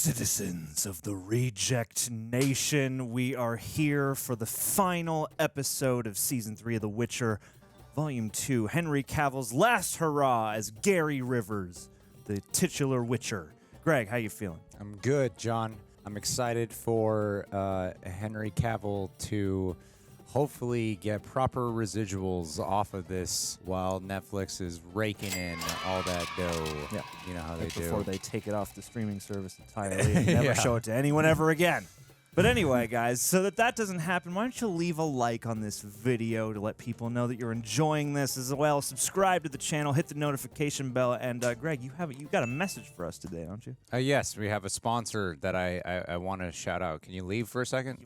Citizens of the Reject Nation, we are here for the final episode of Season 3 of The Witcher, Volume 2, Henry Cavill's last hurrah as Gary Rivers, the titular Witcher. Greg, how you feeling? I'm good, John. I'm excited for Henry Cavill to hopefully get proper residuals off of this while Netflix is raking in all that dough. Yeah. You know how they do. Before they take it off the streaming service entirely and never show it to anyone ever again. But anyway, guys, so that doesn't happen, why don't you leave a like on this video to let people know that you're enjoying this as well. Subscribe to the channel, hit the notification bell, and Greg, you got a message for us today, don't you? Yes, we have a sponsor that I want to shout out. Can you leave for a second?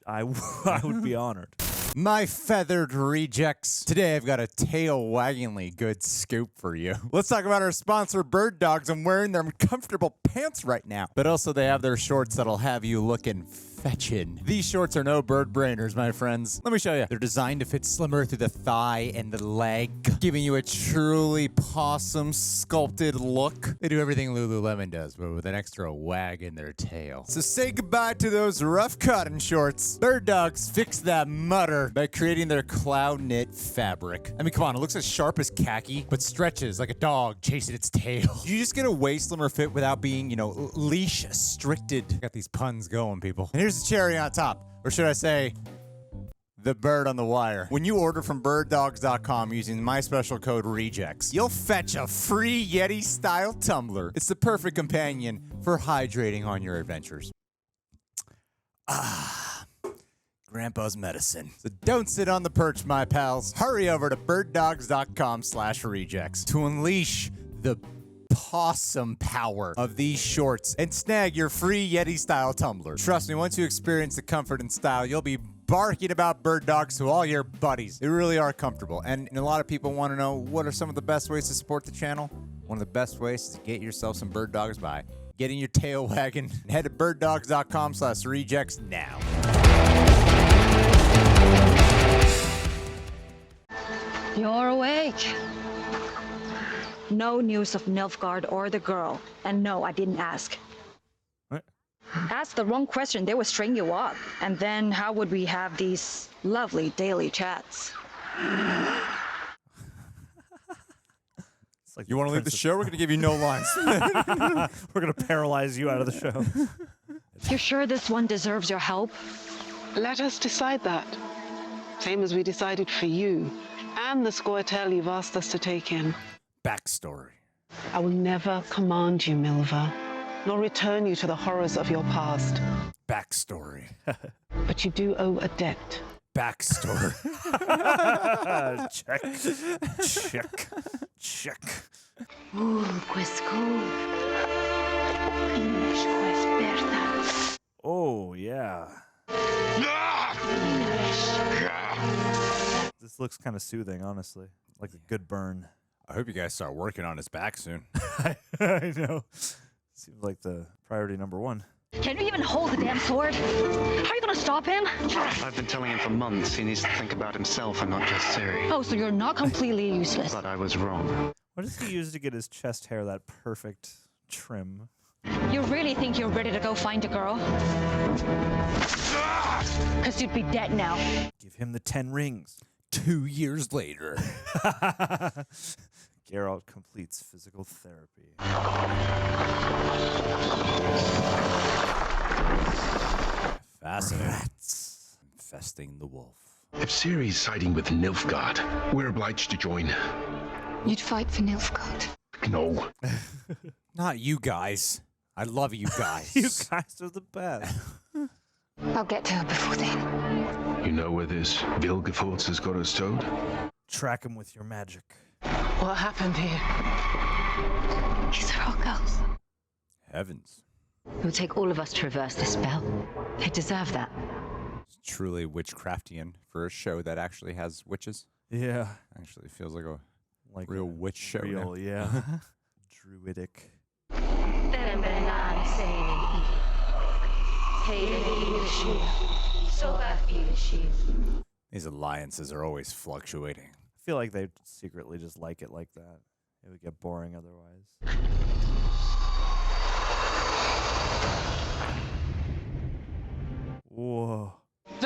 I would be honored. My feathered rejects. Today I've got a tail-waggingly good scoop for you. Let's talk about our sponsor, Bird Dogs. I'm wearing their comfortable pants right now. But also they have their shorts that'll have you looking fetchin'. These shorts are no bird brainers, my friends. Let me show you. They're designed to fit slimmer through the thigh and the leg, giving you a truly possum sculpted look. They do everything Lululemon does, but with an extra wag in their tail. So say goodbye to those rough cotton shorts. Bird Dogs fix that mutter by creating their cloud knit fabric. I mean, come on, it looks as sharp as khaki, but stretches like a dog chasing its tail. You just get a way slimmer fit without being, you know, leash restricted. Got these puns going, people. And here's the cherry on top, or should I say, the bird on the wire. When you order from birddogs.com using my special code REJECTS, you'll fetch a free Yeti-style tumbler. It's the perfect companion for hydrating on your adventures. Grandpa's medicine. So don't sit on the perch, my pals. Hurry over to birddogs.com/rejects to unleash the possum power of these shorts and snag your free Yeti-style tumbler. Trust me, once you experience the comfort and style, you'll be barking about Bird Dogs to all your buddies. They really are comfortable. And a lot of people want to know, what are some of the best ways to support the channel? One of the best ways is to get yourself some Bird Dogs by getting your tail wagging and head to birddogs.com/rejects now. You're awake. No news of Nilfgaard or the girl. And no, I didn't ask. What? Ask the wrong question, they would string you up. And then how would we have these lovely daily chats? It's like You want to leave the show? We're going to give you no lines. We're going to paralyze you out of the show. You're sure this one deserves your help? Let us decide that. Same as we decided for you and the Scoia'tael you've asked us to take in. Backstory. I will never command you, Milva, nor return you to the horrors of your past. Backstory. But you do owe a debt. Backstory. Check. Oh, yeah. This looks kind of soothing, honestly. Like a good burn. I hope you guys start working on his back soon. I know. Seems like the priority number one. Can you even hold the damn sword? How are you gonna stop him? I've been telling him for months he needs to think about himself and not just Ciri. Oh, so you're not completely useless. But I was wrong. What does he use to get his chest hair that perfect trim? You really think you're ready to go find a girl? Because you'd be dead now. Give him the 10 rings. 2 years later. Geralt completes physical therapy. Fascinating. Rats infesting the wolf. If Ciri's siding with Nilfgaard, we're obliged to join. You'd fight for Nilfgaard? No. Not you guys. I love you guys. You guys are the best. I'll get to her before then. You know where this Vilgefortz has got us towed? Track him with your magic. What happened here? These are our girls. Heavens. It would take all of us to reverse the spell. They deserve that. It's truly witchcraftian for a show that actually has witches. Yeah. Actually feels like a a real witch show. Real, now. yeah. Druidic. These alliances are always fluctuating. I feel like they secretly just like it like that. It would get boring otherwise.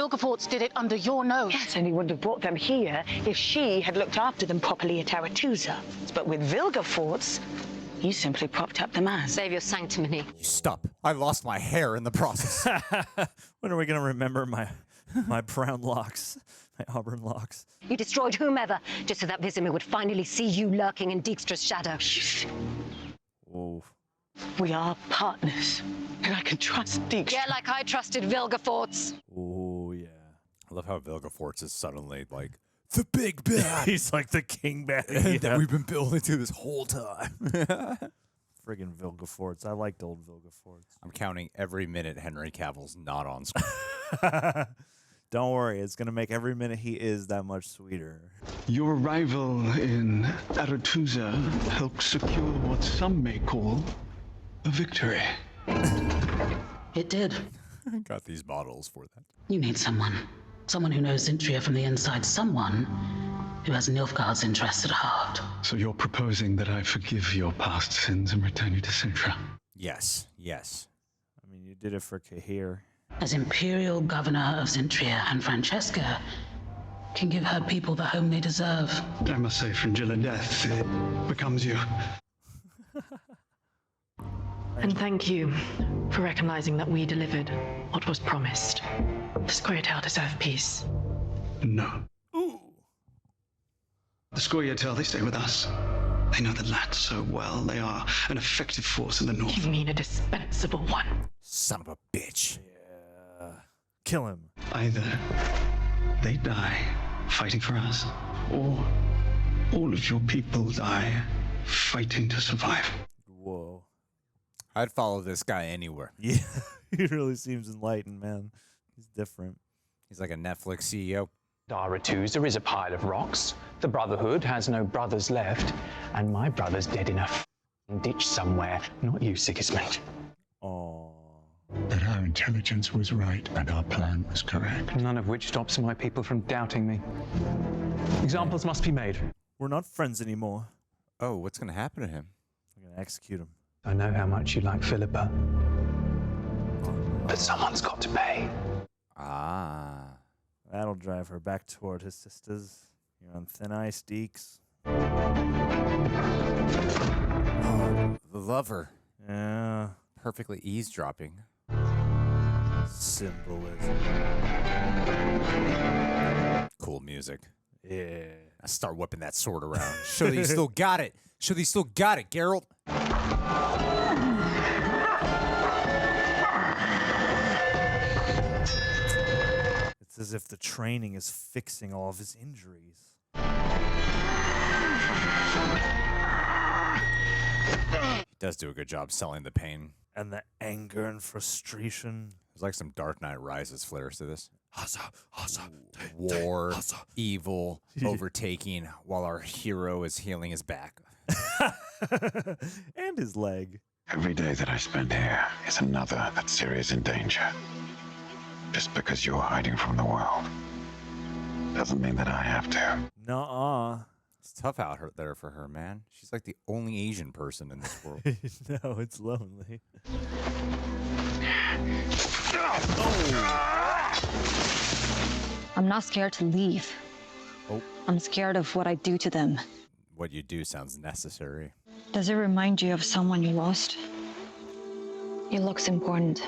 Vilgefortz did it under your nose. Yes, and he wouldn't have brought them here if she had looked after them properly at Arteuzan. But with Vilgefortz, you simply propped up the man. Save your sanctimony. You stop. I lost my hair in the process. When are we going to remember my brown locks? My auburn locks. You destroyed whomever, just so that Vizimir would finally see you lurking in Dijkstra's shadow. Whoa. We are partners, and I can trust Dijkstra. Yeah, like I trusted Vilgefortz. Oh, yeah. I love how Vilgefortz is suddenly like, the big bad He's like the king bad. that we've been building to this whole time. Friggin' Vilgefortz. I liked old Vilgefortz. I'm counting every minute Henry Cavill's not on screen. Don't worry, it's going to make every minute he is that much sweeter. Your arrival in Arteuzan helped secure what some may call a victory. It did. Got these bottles for that. You need someone. Someone who knows Zintria from the inside. Someone who has Nilfgaard's interests at heart. So you're proposing that I forgive your past sins and return you to Sintra? Yes, yes. I mean, you did it for Cahir. As Imperial Governor of Zintria, and Francesca can give her people the home they deserve. I must say, Fringilla death, it becomes you. And thank you for recognizing that we delivered what was promised. The Scoia'tael deserve peace. No. Ooh. The Scoia'tael, they stay with us. They know the land so well. They are an effective force in the north. You mean a dispensable one? Son of a bitch. Yeah. Kill him. Either they die fighting for us, or all of your people die fighting to survive. Whoa. I'd follow this guy anywhere. Yeah, he really seems enlightened, man. He's different. He's like a Netflix CEO. Arteuzan is a pile of rocks. The Brotherhood has no brothers left, and my brother's dead in a ditch somewhere. Not you, Sigismund. Oh. But our intelligence was right, and our plan was correct. None of which stops my people from doubting me. Examples must be made. We're not friends anymore. Oh, what's going to happen to him? We're going to execute him. I know how much you like Philippa, but someone's got to pay. Ah. That'll drive her back toward his sisters. You're on thin ice, Deeks. Oh, the lover. Yeah. Perfectly eavesdropping. Symbolism. Cool music. Yeah. Now start whipping that sword around. Show that you still got it. Show that you still got it, Geralt. It's as if the training is fixing all of his injuries. He does do a good job selling the pain. And the anger and frustration. There's like some Dark Knight Rises flares to this. War, evil, overtaking, while our hero is healing his back. And his leg. Every day that I spend here is another that Ciri is in danger. Just because you're hiding from the world doesn't mean that I have to. Nuh-uh. It's tough out there for her, man. She's like the only Asian person in this world. No, it's lonely. I'm not scared to leave. Oh. I'm scared of what I do to them. What you do sounds necessary. Does it remind you of someone you lost? It looks important.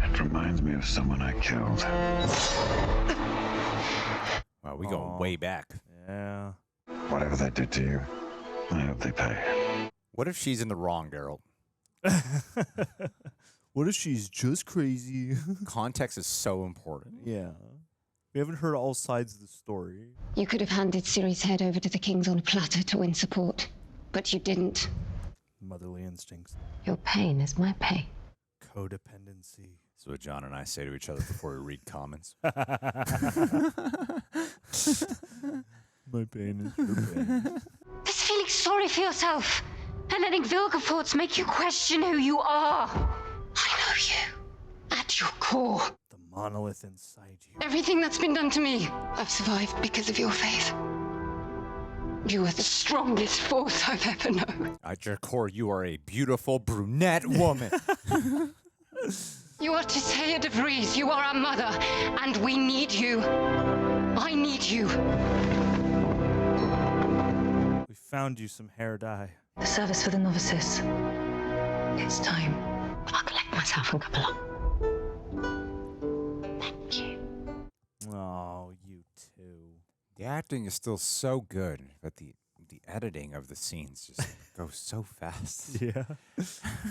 It reminds me of someone I killed. Wow, we going way back. Yeah. Whatever they did to you, I hope they pay. What if she's in the wrong, Geralt? What if she's just crazy? Context is so important. Yeah. We haven't heard all sides of the story. You could have handed Ciri's head over to the kings on a platter to win support, but you didn't. Motherly instincts. Your pain is my pain. Codependency. That's what John and I say to each other before we read comments. My pain is your pain. This feeling sorry for yourself and letting Vilgefortz make you question who you are. I know you. At your core. The monolith inside you. Everything that's been done to me, I've survived because of your faith. You are the strongest force I've ever known. At your core, you are a beautiful brunette woman. You are Tissaia de Vries. You are our mother, and we need you. I need you. We found you some hair dye. The service for the novices. It's time. I'll collect myself and couple up. Thank you. Oh, you too. The acting is still so good, but the editing of the scenes just goes so fast. Yeah.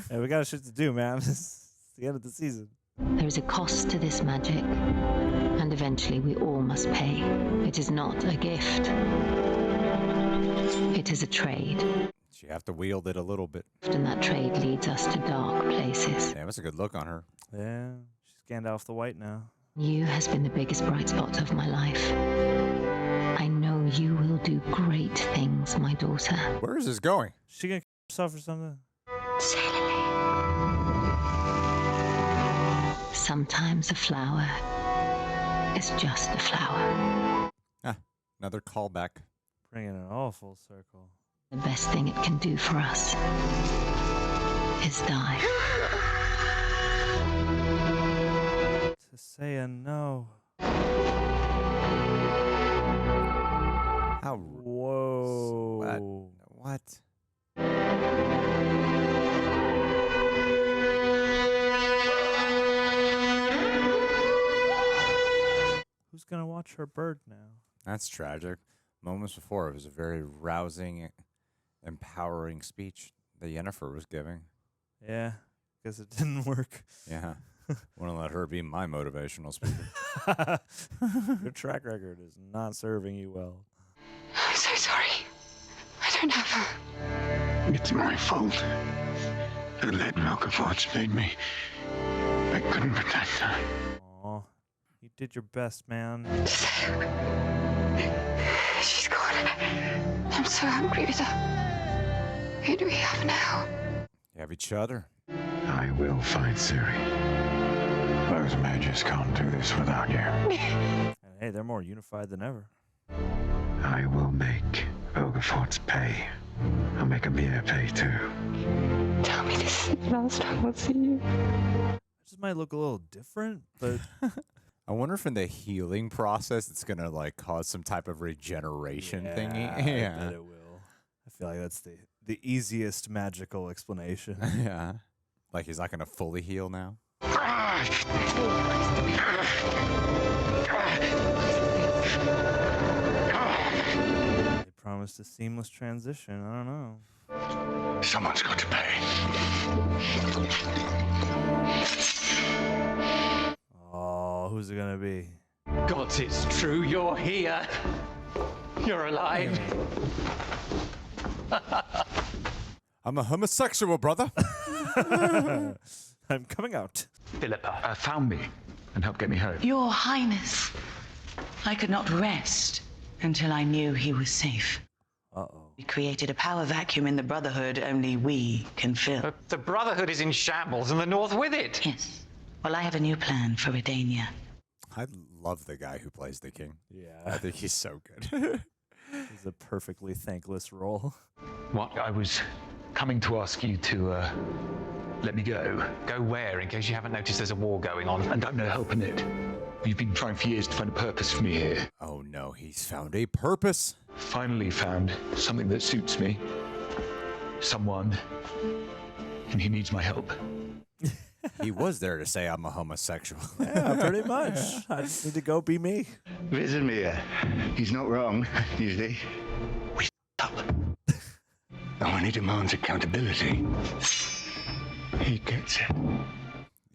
Hey, we got shit to do, man. It's the end of the season. There is a cost to this magic, and eventually we all must pay. It is not a gift. It is a trade. You have to wield it a little bit. And that trade leads us to dark places. Yeah, that's a good look on her. Yeah, she's Gandalf the White now. You has been the biggest bright spot of my life. I know you will do great things, my daughter. Where is this going? She gonna kill herself or something? Sometimes a flower is just a flower. Ah, another callback. Bringing it all full circle. The best thing it can do for us is die. To say a no. How? Whoa. What? Who's gonna watch her bird now? That's tragic. Moments before, it was a very rousing, empowering speech that Yennifer was giving. Yeah, guess it didn't work. Yeah. Want to let her be my motivational speaker. Your track record is not serving you well. I'm so sorry. I don't have her. It's my fault. The lead Vilgefortz made me. I couldn't protect her. Aw, you did your best, man. She's gone. I'm so angry with her. Who do we have now? You have each other. I will find Ciri. Those mages can't do this without you. And hey, they're more unified than ever. I will make Vilgefortz pay. I'll make Emhyr pay too. Tell me this is the last time I'll see you. This might look a little different, but I wonder if in the healing process it's gonna like cause some type of regeneration thingy. I bet it will. I feel like that's the easiest magical explanation. Yeah. Like he's not gonna fully heal now. They promised a seamless transition. I don't know. Someone's got to pay. Oh, who's it gonna be? Gods, it's true. You're here. You're alive. I'm a homosexual, brother. I'm coming out. Philippa. Found me and helped get me home. Your Highness, I could not rest until I knew he was safe. Uh-oh. We created a power vacuum in the Brotherhood only we can fill. The Brotherhood is in shambles and the North with it. Yes. Well, I have a new plan for Redania. I love the guy who plays the king. Yeah. I think he's so good. He's a perfectly thankless role. What? I was coming to ask you to let me go. Go where, in case you haven't noticed there's a war going on? And I'm no help in it. You've been trying for years to find a purpose for me here. Oh no, he's found a purpose. Finally found something that suits me. Someone. And he needs my help. He was there to say I'm a homosexual. Yeah, pretty much. I just need to go be me. Vizimir. He's not wrong, is he? We up. Oh, and he demands accountability. He gets it.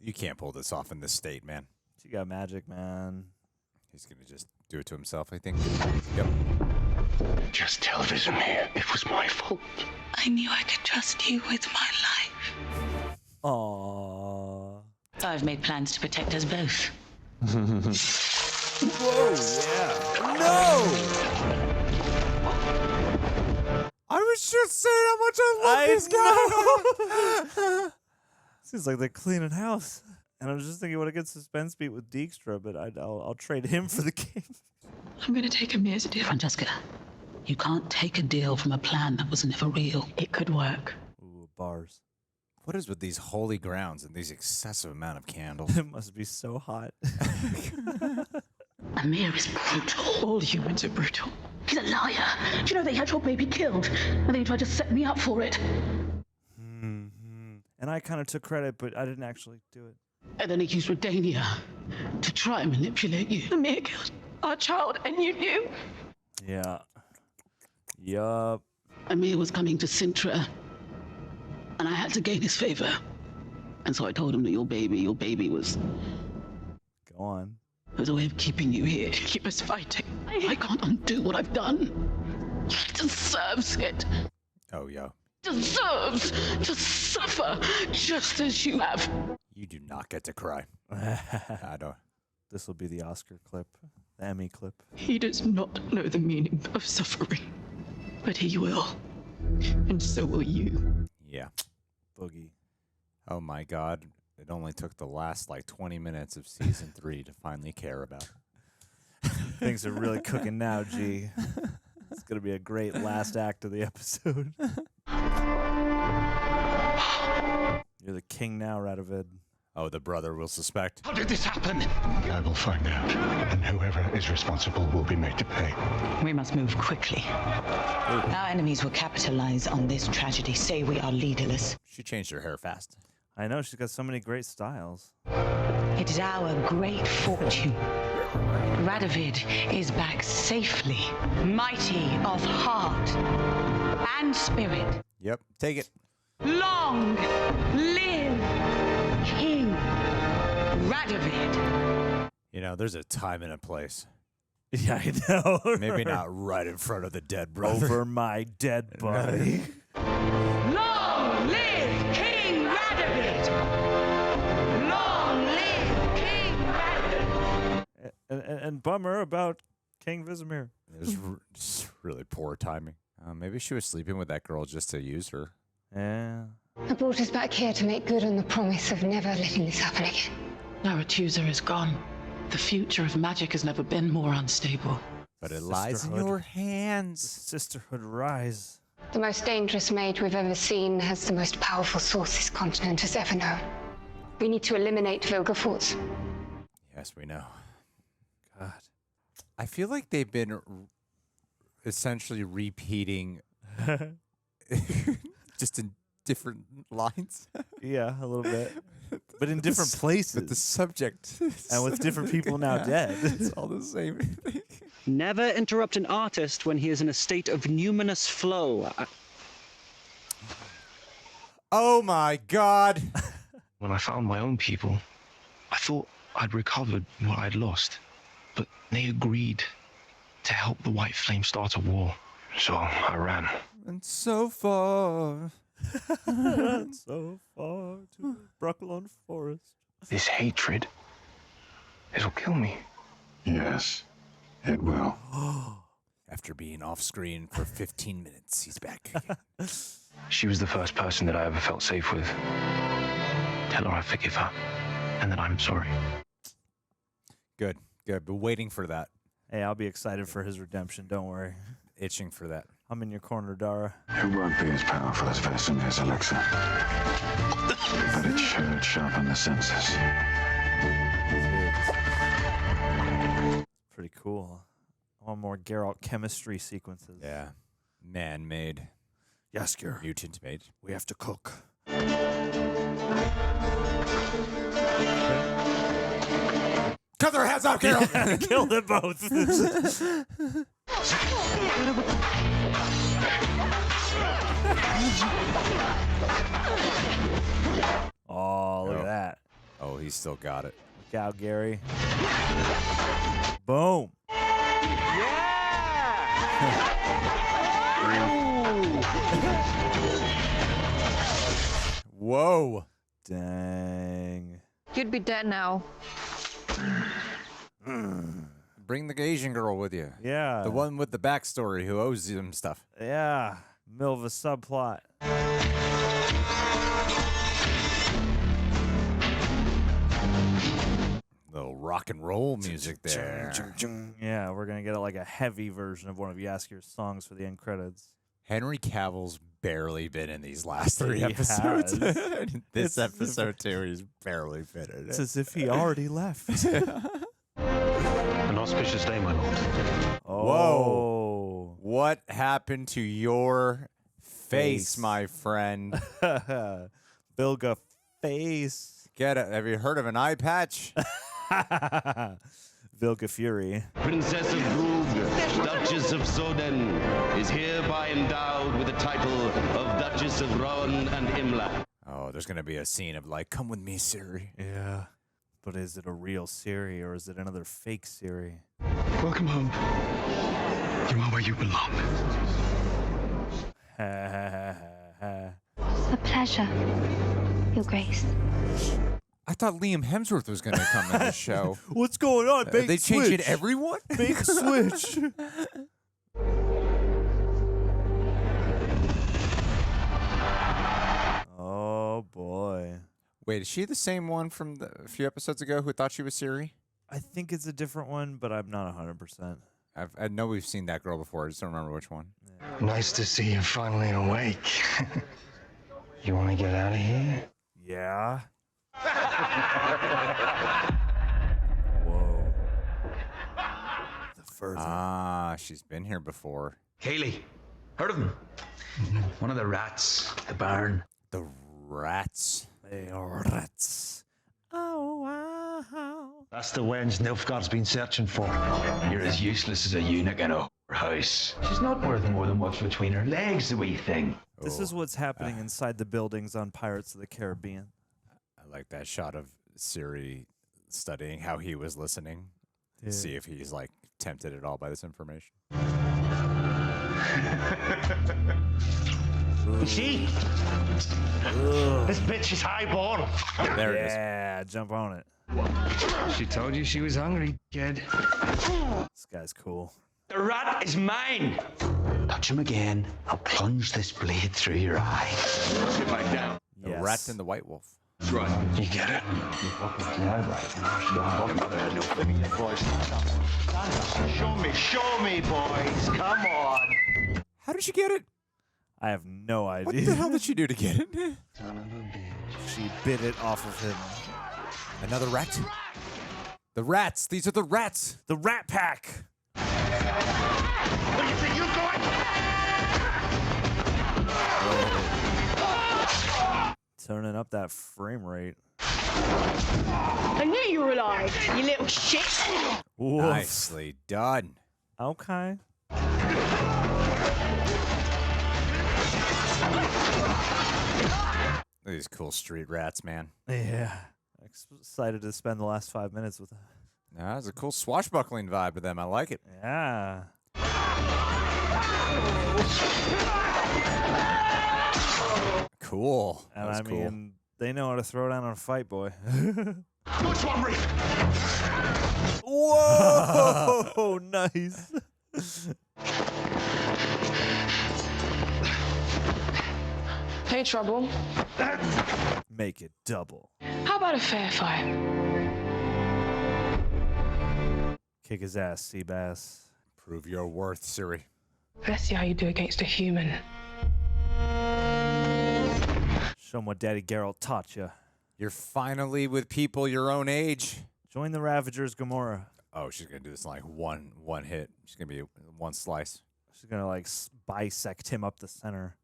You can't pull this off in this state, man. You got magic, man. He's gonna just do it to himself, I think. Yep. Just tell Vizimir it was my fault. I knew I could trust you with my life. Aww. I've made plans to protect us both. Whoa, yeah. No! I was just saying how much I love this guy. Seems like they're cleaning house. And I was just thinking what a good suspense beat with Dijkstra, but I'll trade him for the king. I'm going to take Emhyr's deal. Francesca, you can't take a deal from a plan that was never real. It could work. Ooh, bars. What is with these holy grounds and these excessive amount of candles? It must be so hot. Emhyr is brutal. All humans are brutal. He's a liar. Do you know they had your baby killed? And then he tried to set me up for it. And I kind of took credit, but I didn't actually do it. And then he used Redania to try and manipulate you. Emhyr killed our child, and you knew. Yeah. Yup. Emhyr was coming to Sintra, and I had to gain his favor. And so I told him that your baby was... Go on. It was a way of keeping you here, keep us fighting. I can't undo what I've done. He deserves it. Oh, yeah. Deserves to suffer just as you have. You do not get to cry. I don't. This will be the Oscar clip, the Emmy clip. He does not know the meaning of suffering, but he will. And so will you. Yeah. Boogie. Oh my God. It only took the last like 20 minutes of season 3 to finally care about. Things are really cooking now, G. It's going to be a great last act of the episode. You're the king now, Radovid. Oh, the brother will suspect. How did this happen? I will find out, and whoever is responsible will be made to pay. We must move quickly. Our enemies will capitalize on this tragedy, say we are leaderless. She changed her hair fast. I know, she's got so many great styles. It is our great fortune. Radovid is back safely, mighty of heart and spirit. Yep, take it. Long live King Radovid. You know, there's a time and a place. Yeah, I know. Maybe not right in front of the dead brother. Over my dead body. Long live King Radovid! Long live King Radovid! And bummer about King Vizimir. It was just really poor timing. Maybe she was sleeping with that girl just to use her. Yeah. I brought us back here to make good on the promise of never letting this happen again. Arteuzan is gone. The future of magic has never been more unstable. But it lies in your hands. Sisterhood rise. The most dangerous mage we've ever seen has the most powerful source this continent has ever known. We need to eliminate Vilgefortz. Yes, we know. God. I feel like they've been essentially repeating just in different lines. Yeah, a little bit. But in different places. But the subject. And with different people now dead. It's all the same thing. Never interrupt an artist when he is in a state of numinous flow. Oh my God. When I found my own people, I thought I'd recovered what I'd lost. But they agreed to help the White Flame start a war. So I ran. And so far. So far to Brokilon Forest. This hatred, it'll kill me. Yes, it will. After being off screen for 15 minutes, he's back again. She was the first person that I ever felt safe with. Tell her I forgive her, and that I'm sorry. Good, good. Been waiting for that. Hey, I'll be excited for his redemption. Don't worry. Itching for that. I'm in your corner, Dara. It won't be as powerful as Vesimir's elixir, but it should sharpen the senses. Pretty cool. I want more Geralt chemistry sequences. Yeah. Man-made. Jaskier. Mutant-made. We have to cook. Cut their heads off, Geralt! Kill them both. Oh, look at that. Oh, he's still got it. Look out, Gary. Boom. Whoa. Dang. You'd be dead now. Bring the Asian girl with you. Yeah. The one with the backstory who owes him stuff. Yeah. Milva subplot. Little rock and roll music there. Yeah, we're going to get like a heavy version of one of Jaskier's songs for the end credits. Henry Cavill's barely been in these last 3 episodes. This episode, too, he's barely been in it. It's as if he already left. An auspicious day, my lord. Whoa. What happened to your face, my friend? Vilga face. Get it. Have you heard of an eye patch? Vilga Fury. Princess of Brugge, Duchess of Soden, is hereby endowed with the title of Duchess of Rohan and Imla. Oh, there's going to be a scene of like, come with me, Ciri. Yeah. But is it a real Ciri or is it another fake Ciri? Welcome home. You are where you belong. A pleasure, Your Grace. I thought Liam Hemsworth was going to come in the show. What's going on? Bait they switch. changing everyone? Bait switch. Oh, boy. Wait, is she the same one from a few episodes ago who thought she was Ciri? I think it's a different one, but I'm not 100%. I know we've seen that girl before. I just don't remember which one. Yeah. Nice to see you finally awake. You want to get out of here? Yeah. Whoa. The further. Ah, she's been here before. Haley, heard of him? One of the rats, the barn. The rats? They are rats. Oh, wow. That's the wench Nilfgaard's been searching for. You're as useless as a eunuch in a house. She's not worth more than what's between her legs, the wee thing. This is what's happening inside the buildings on Pirates of the Caribbean. I like that shot of Ciri studying how he was listening. Yeah. See if he's like tempted at all by this information. See? This bitch is highborn. There it is. Yeah, jump on it. She told you she was hungry, kid. This guy's cool. The rat is mine. Touch him again. I'll plunge this blade through your eye. Sit back down. The rat and the white wolf. That's right. You get it? Show me, boys. Come on. How did she get it? I have no idea. What the hell did she do to get it? Son of a bitch. She bit it off of him. Another rat? The rats. These are the rats. The Rat Pack. Where do you think you're going? Turning up that frame rate. I knew you were alive, you little shit. Woof. Nicely done. Okay. Look at these cool street rats, man. Yeah. Excited to spend the last 5 minutes with them. Yeah, there's a cool swashbuckling vibe to them. I like it. Yeah. Cool. And that was I cool. mean, they know how to throw down on a fight, boy. Which one, Reef? Whoa! Nice. Hey, Trouble. Make it double. How about a fair fight? Kick his ass, Seabass. Prove your worth, Ciri. Let's see how you do against a human. Show him what Daddy Geralt taught you. You're finally with people your own age. Join the Ravagers, Gamora. Oh, she's gonna do this in like one hit. She's gonna be one slice. She's gonna like bisect him up the center.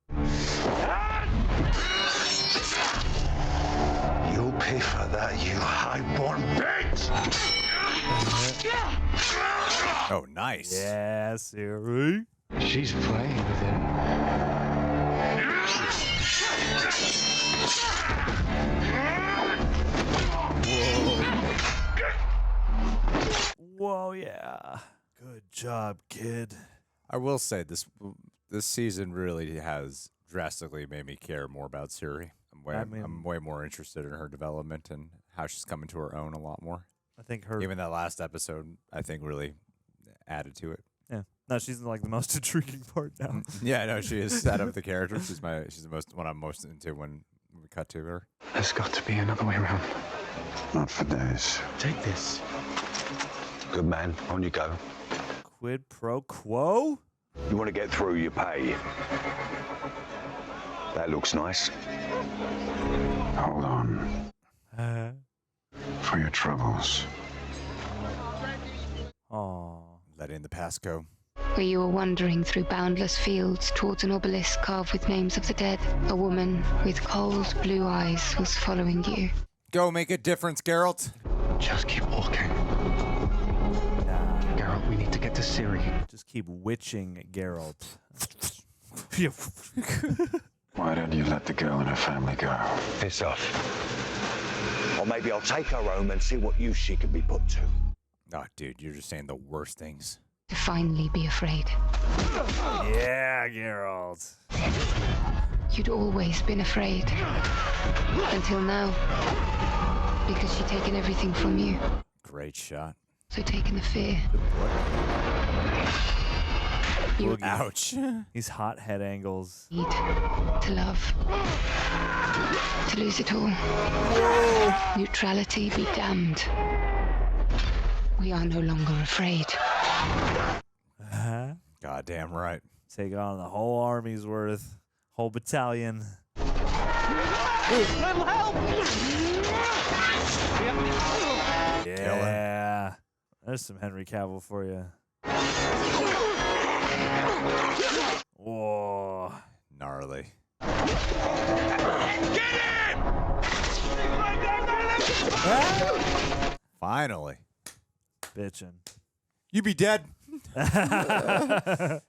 You'll pay for that, you highborn bitch! Oh, nice. Yeah, Ciri. She's playing with him. Whoa, yeah. Good job, kid. I will say this season really has drastically made me care more about Ciri. I'm way more interested in her development and how she's coming to her own a lot more. I think her... Even that last episode, I think, really added to it. Yeah. No, she's like the most intriguing part now. Yeah, no, she is out of the character. She's the most one I'm most into when we cut to her. There's got to be another way around. Not for days. Take this. Good man, on you go. Quid pro quo? You want to get through, you pay. That looks nice. Hold on. For your troubles. Aww. Let in the passcode. Where you were wandering through boundless fields towards an obelisk carved with names of the dead, a woman with cold blue eyes was following you. Go make a difference, Geralt. Just keep walking. Geralt, we need to get to Ciri. Just keep witching Geralt. Why don't you let the girl and her family go? Piss off. Or maybe I'll take her home and see what use she can be put to. Oh, dude, you're just saying the worst things. To finally be afraid. Yeah, Geralt. You'd always been afraid. Until now. Because she'd taken everything from you. Great shot. So taken the fear. You Ouch. These hot head angles. need to love. To lose it all. Neutrality be damned. We are no longer afraid. Goddamn right. Taking on the whole army's worth. Whole battalion. Yeah. There's some Henry Cavill for you. Whoa. Gnarly. Finally. Bitchin'. You be dead. I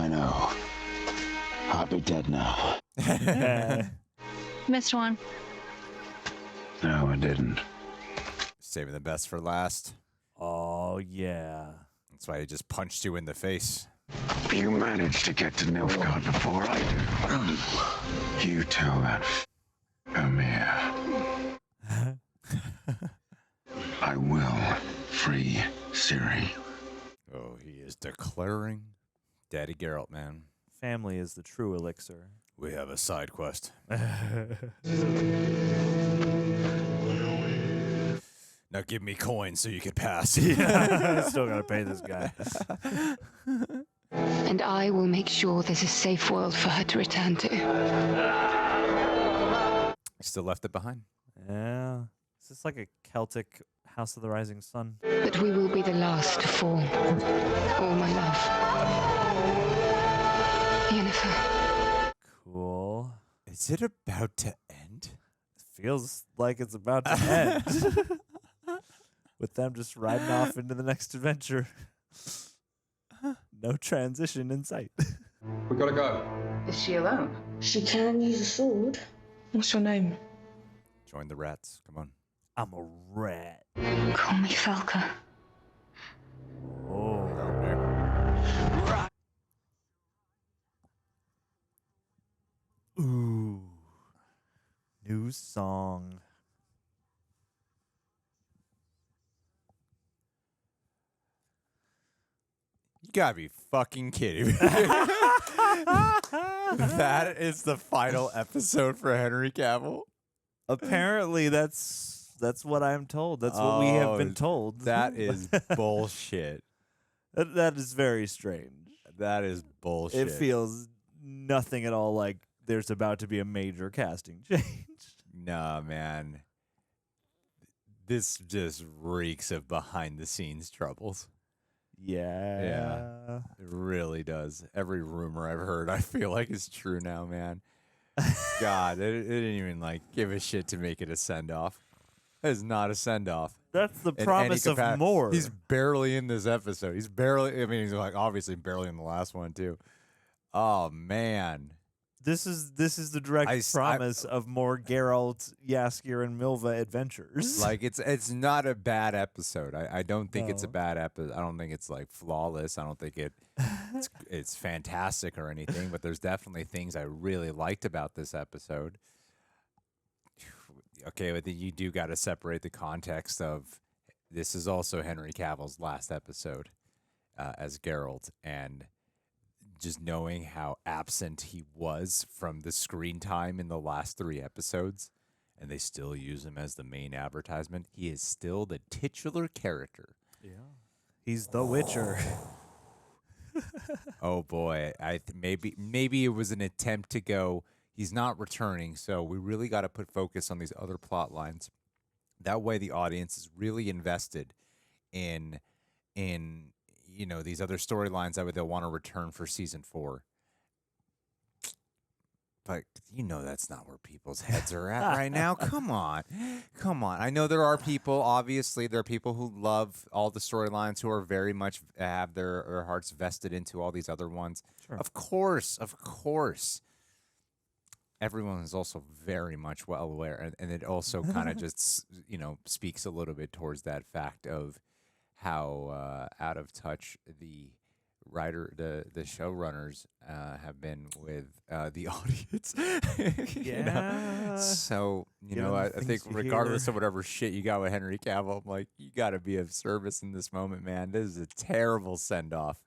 know. I'll be dead now. Missed one. No, I didn't. Saving the best for last. Oh, yeah. That's why he just punched you in the face. You managed to get to Nilfgaard before I do. You tell that Emhyr. I will free Ciri. Oh, he is declaring Daddy Geralt, man. Family is the true elixir. We have a side quest. Now give me coins so you can pass. Yeah, I still gotta pay this guy. And I will make sure there's a safe world for her to return to. Still left it behind. Yeah. Is this like a Celtic House of the Rising Sun? But we will be the last to fall. All my love. Yennifer. Cool. Is it about to end? Feels like it's about to end. With them just riding off into the next adventure. No transition in sight. We gotta go. Is she alone? She can use a sword. What's your name? Join the rats. Come on. I'm a rat. Call me Falka. Oh. Ooh. New song. You gotta be fucking kidding me. That is the final episode for Henry Cavill. Apparently, that's what I'm told. That's what we have been told. That is bullshit. That is very strange. That is bullshit. It feels nothing at all like there's about to be a major casting change. Nah, man. This just reeks of behind-the-scenes troubles. Yeah. It really does. Every rumor I've heard, I feel like is true now, man. God, it didn't even give a shit to make it a send-off. It is not a send-off. That's the promise of more. He's barely in this episode. He's he's obviously barely in the last one too. Oh man. This is the direct promise of more Geralt, Jaskier, and Milva adventures. It's not a bad episode. I don't think it's a bad episode. I don't think it's flawless. I don't think it's fantastic or anything. But there's definitely things I really liked about this episode. Okay, but then you do got to separate the context of this is also Henry Cavill's last episode as Geralt, and just knowing how absent he was from the screen time in the last 3 episodes, and they still use him as the main advertisement. He is still the titular character. Yeah. He's the Witcher. Oh boy, maybe it was an attempt to go. He's not returning, so we really got to put focus on these other plot lines. That way, the audience is really invested in these other storylines that they'll want to return for season 4. But that's not where people's heads are at right now. Come on. I know there are people, obviously, there are people who love all the storylines, who are very much have their hearts vested into all these other ones. Sure. Of course. Everyone is also very much well aware, and it also kind of just, speaks a little bit towards that fact of how out of touch the showrunners have been with the audience. Yeah. So, I think regardless of whatever shit you got with Henry Cavill, I'm like, you got to be of service in this moment, man. This is a terrible send-off.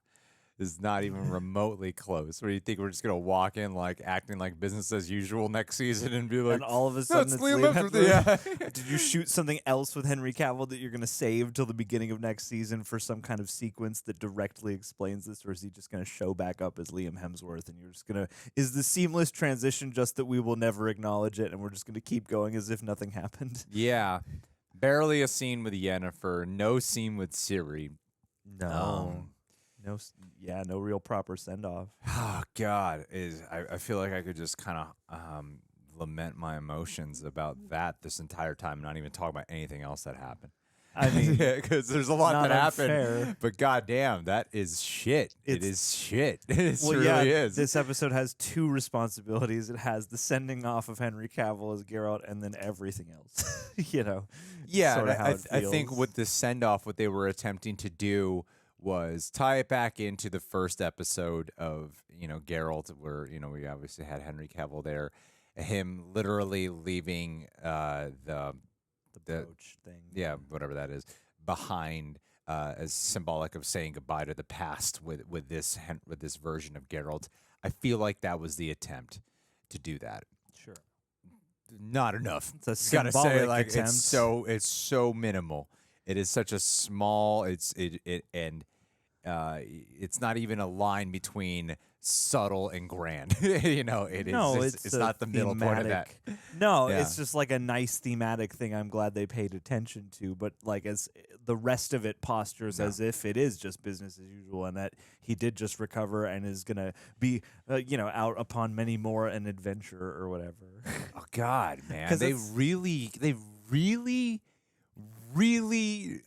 This is not even remotely close. What do you think? We're just going to walk in like acting like business as usual next season and be like, and all of a sudden it's Liam Hemsworth. Yeah. Did you shoot something else with Henry Cavill that you're going to save till the beginning of next season for some kind of sequence that directly explains this? Or is he just going to show back up as Liam Hemsworth and you're just going to, is the seamless transition just that we will never acknowledge it and we're just going to keep going as if nothing happened? Yeah. Barely a scene with Yennifer. No scene with Ciri. No. No real proper send-off. Oh, God. I feel like I could just kind of lament my emotions about that this entire time, not even talk about anything else that happened. I mean, because there's a lot that happened. Unfair. But goddamn, that is shit. It is shit. It well, really yeah, is. This episode has 2 responsibilities. It has the sending off of Henry Cavill as Geralt, and then everything else. Yeah, sort of how it I think feels. with the send-off, what they were attempting to do was tie it back into the first episode of, Geralt, where, we obviously had Henry Cavill there, him literally leaving the brooch thing. Yeah, whatever that is, behind as symbolic of saying goodbye to the past with this version of Geralt. I feel like that was the attempt to do that. Sure. Not enough. It's a gotta say, symbolic like, attempt. it's so minimal. It is such a small. It's not even a line between subtle and grand. It's not the middle point of that. No, Yeah. it's just like a nice thematic thing I'm glad they paid attention to, but like as the rest of it postures as if it is just business as usual and that he did just recover and is going to be out upon many more an adventure or whatever. Oh God, man. They really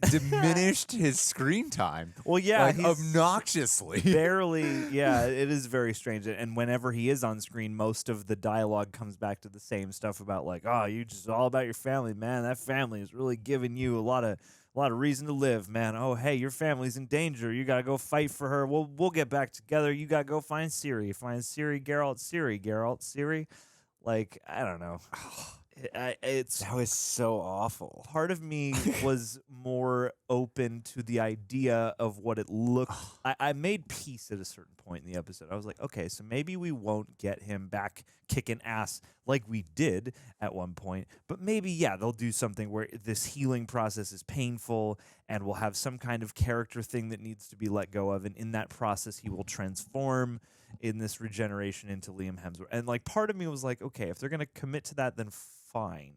diminished his screen time. Well, yeah, like, he's obnoxiously. Barely, yeah, it is very strange. And whenever he is on screen, most of the dialogue comes back to the same stuff about like, oh, you just all about your family, man. That family is really giving you a lot of reason to live, man. Oh, hey, your family's in danger. You gotta go fight for her. We'll get back together. You gotta go find Ciri. Find Ciri, Geralt, Ciri. Like, I don't know. That was so awful. Part of me was more open to the idea of what it looked. I made peace at a certain point in the episode. I was like, okay, so maybe we won't get him back kicking ass like we did at one point, but maybe, they'll do something where this healing process is painful and we'll have some kind of character thing that needs to be let go of, and in that process he will transform in this regeneration into Liam Hemsworth. And like part of me was like, okay, if they're going to commit to that, then fine.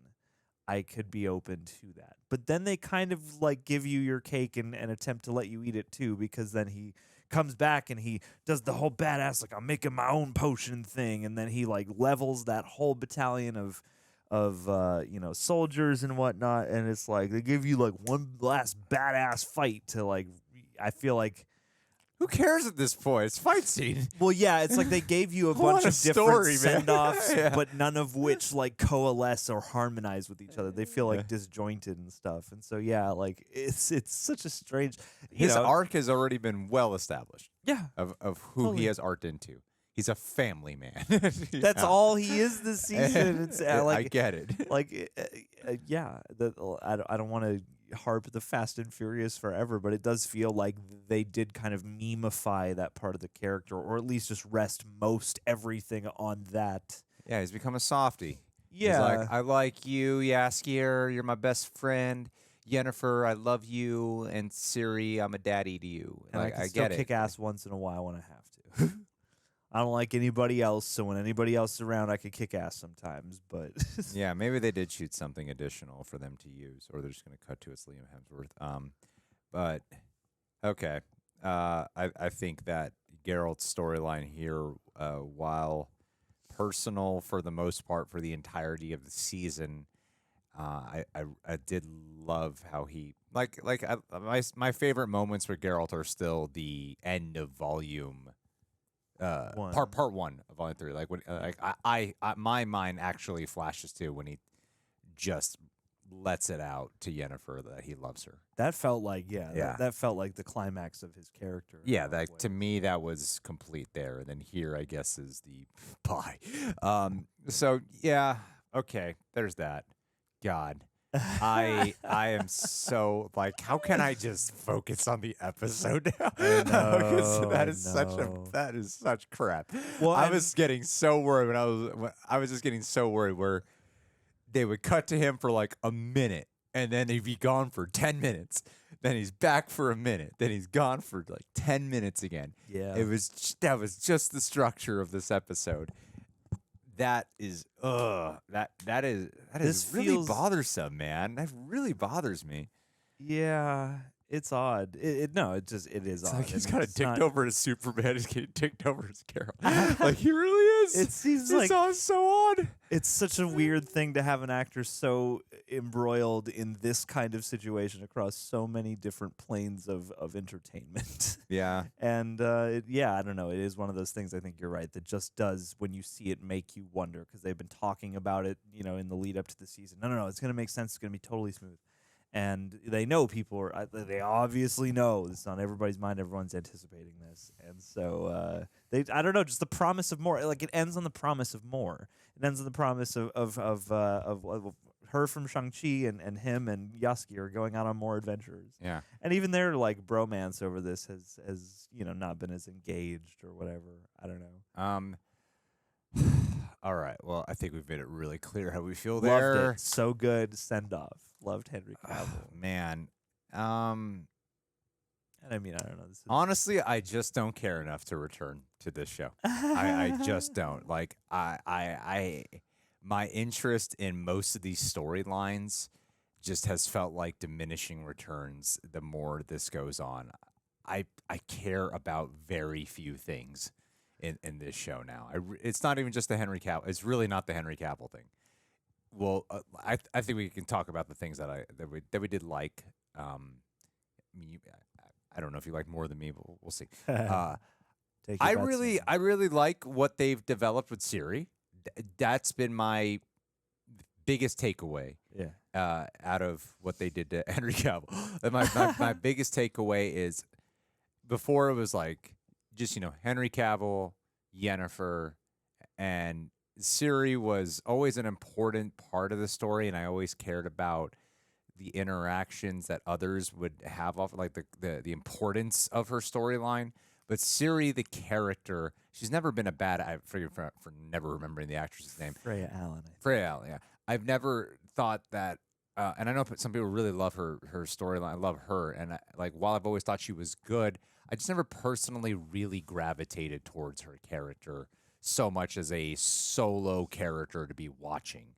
I could be open to that. But then they kind of like give you your cake and attempt to let you eat it too, because then he comes back and he does the whole badass, like, I'm making my own potion thing. And then he like levels that whole battalion of soldiers and whatnot. And it's like, they give you like one last badass fight to like, I feel like, who cares at this point? It's fight scene. Well, yeah, it's like they gave you a bunch of different send-offs, but none of which like coalesce or harmonize with each other. They feel like disjointed and stuff. And so, like it's such a strange. His arc has already been well established. Yeah, of who he has art into. He's a family man. That's all he is this season. It's like, I get it. Like, I don't want to harp the Fast and Furious forever, but it does feel like they did kind of memify that part of the character, or at least just rest most everything on that. Yeah, he's become a softie. Yeah. He's like, I like you, Yaskier. You're my best friend. Yennefer, I love you, and Ciri, I'm a daddy to you. And Like, I can I still get it. kick ass once in a while when I have to. I don't like anybody else, so when anybody else is around, I could kick ass sometimes. But Yeah, maybe they did shoot something additional for them to use, or they're just going to cut to it's Liam Hemsworth. But okay, I think that Geralt's storyline here, while personal for the most part for the entirety of the season, I did love how he my favorite moments with Geralt are still the end of volume. Part 1 of volume 3, like when I my mind actually flashes to when he just lets it out to Yennefer that he loves her. that felt like that felt like the climax of his character. Yeah, that to me that was complete there, and then here I guess is the pie. So yeah, okay, there's that. God, I am so like, how can I just focus on the episode now? Because that is such crap. Well, I was getting so worried when I was just getting so worried where they would cut to him for like a minute, and then he'd be gone for 10 minutes. Then he's back for a minute. Then he's gone for like 10 minutes again. Yeah, that was just the structure of this episode. That is This really feels- bothersome, man. That really bothers me. Yeah, it's odd. It is It's odd. like he's and got a it's ticked not- over as Superman. He's getting ticked over as Geralt. Like he really is. It seems It's like all so odd. it's such a weird thing to have an actor so embroiled in this kind of situation across so many different planes of entertainment. Yeah. And I don't know. It is one of those things, I think you're right, that just does, when you see it, make you wonder, because they've been talking about it, in the lead up to the season. No, it's going to make sense. It's going to be totally smooth. And they know they obviously know it's on everybody's mind. Everyone's anticipating this. And so I don't know, just the promise of more. Like, it ends on the promise of more. It ends on the promise of her from Shang-Chi and him and Yaski are going out on more adventures. Yeah. And even their like bromance over this has not been as engaged or whatever. I don't know. All right. Well, I think we've made it really clear how we feel Loved there. it. So good. Send off. Loved Henry Cavill. Man. And I mean, I don't know. This is Honestly, I just don't care enough to return to this show. I just don't. Like my interest in most of these storylines just has felt like diminishing returns the more this goes on. I care about very few things in this show now. It's not even just the Henry Cavill. It's really not the Henry Cavill thing. Well, I think we can talk about the things that we did like. I don't know if you like more than me, but we'll see. I really like what they've developed with Ciri. That's been my biggest takeaway. Yeah. Out of what they did to Henry Cavill. My biggest takeaway is, before it was like just Henry Cavill, Yennefer, and Ciri was always an important part of the story, and I always cared about the interactions that others would have off, like the importance of her storyline. But Ciri, the character, she's never been a bad. I forget for never remembering the actress's name. Freya Allen. Freya Allen. Yeah, I've never thought that. And I know some people really love her storyline. I love her, and while I've always thought she was good, I just never personally really gravitated towards her character so much as a solo character to be watching.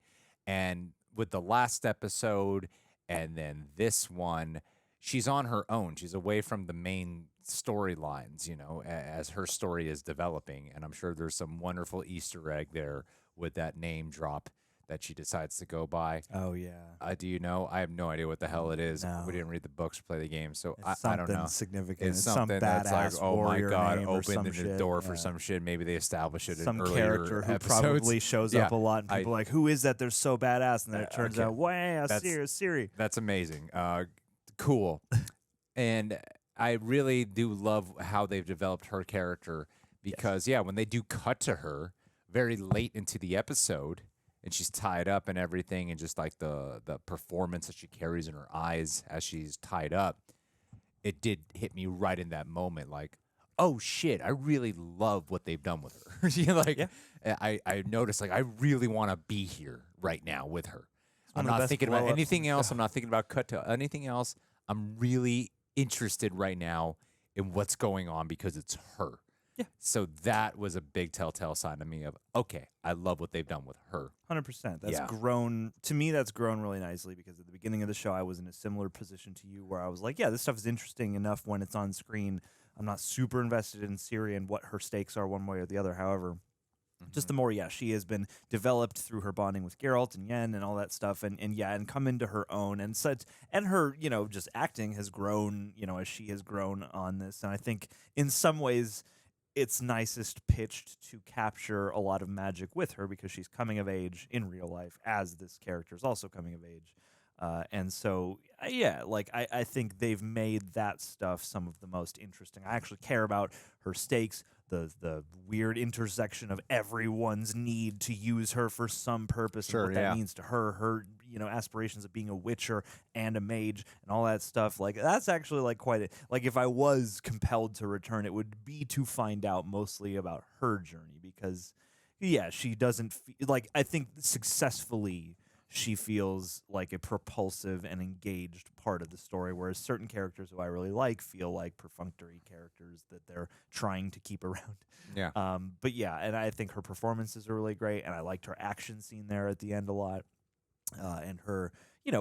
And with the last episode and then this one, she's on her own. She's away from the main storylines, as her story is developing. And I'm sure there's some wonderful Easter egg there with that name drop that she decides to go by. Oh, yeah. Do you know? I have no idea what the hell it is. No. We didn't read the books or play the game, so It's I don't know. something significant. It's It's some something that's like, badass oh my warrior God, name or open some the shit, door for yeah. some shit. Maybe they establish it Some in character earlier who episodes. probably shows up a Yeah, lot, and people are like, who is that? They're so badass. And then it turns okay. out, wow, That's- Ciri. That's amazing. Cool. And I really do love how they've developed her character because, when they do cut to her very late into the episode and she's tied up and everything, and just like the performance that she carries in her eyes as she's tied up, it did hit me right in that moment. Like, oh shit, I really love what they've done with her. I noticed, like, I really want to be here right now with her. I'm not thinking about anything else. I'm not thinking about cut to anything else. I'm really interested right now in what's going on because it's her. Yeah. So that was a big telltale sign to me of, okay, I love what they've done with her. 100%. That's grown, to me, that's grown really nicely because at the beginning of the show, I was in a similar position to you where I was like, yeah, this stuff is interesting enough when it's on screen. I'm not super invested in Ciri and what her stakes are one way or the other. However, just the more, she has been developed through her bonding with Geralt and Yen and all that stuff, and come into her own and such, and her, just acting has grown, as she has grown on this, and I think in some ways it's nicest pitched to capture a lot of magic with her because she's coming of age in real life as this character is also coming of age. And so, I think they've made that stuff some of the most interesting. I actually care about her stakes, the weird intersection of everyone's need to use her for some purpose, and what that means to her aspirations of being a witcher and a mage and all that stuff. Like, that's actually like quite a, like, if I was compelled to return, it would be to find out mostly about her journey because, she doesn't like, I think successfully she feels like a propulsive and engaged part of the story, whereas certain characters who I really like feel like perfunctory characters that they're trying to keep around. Yeah. But and I think her performances are really great, and I liked her action scene there at the end a lot, and her,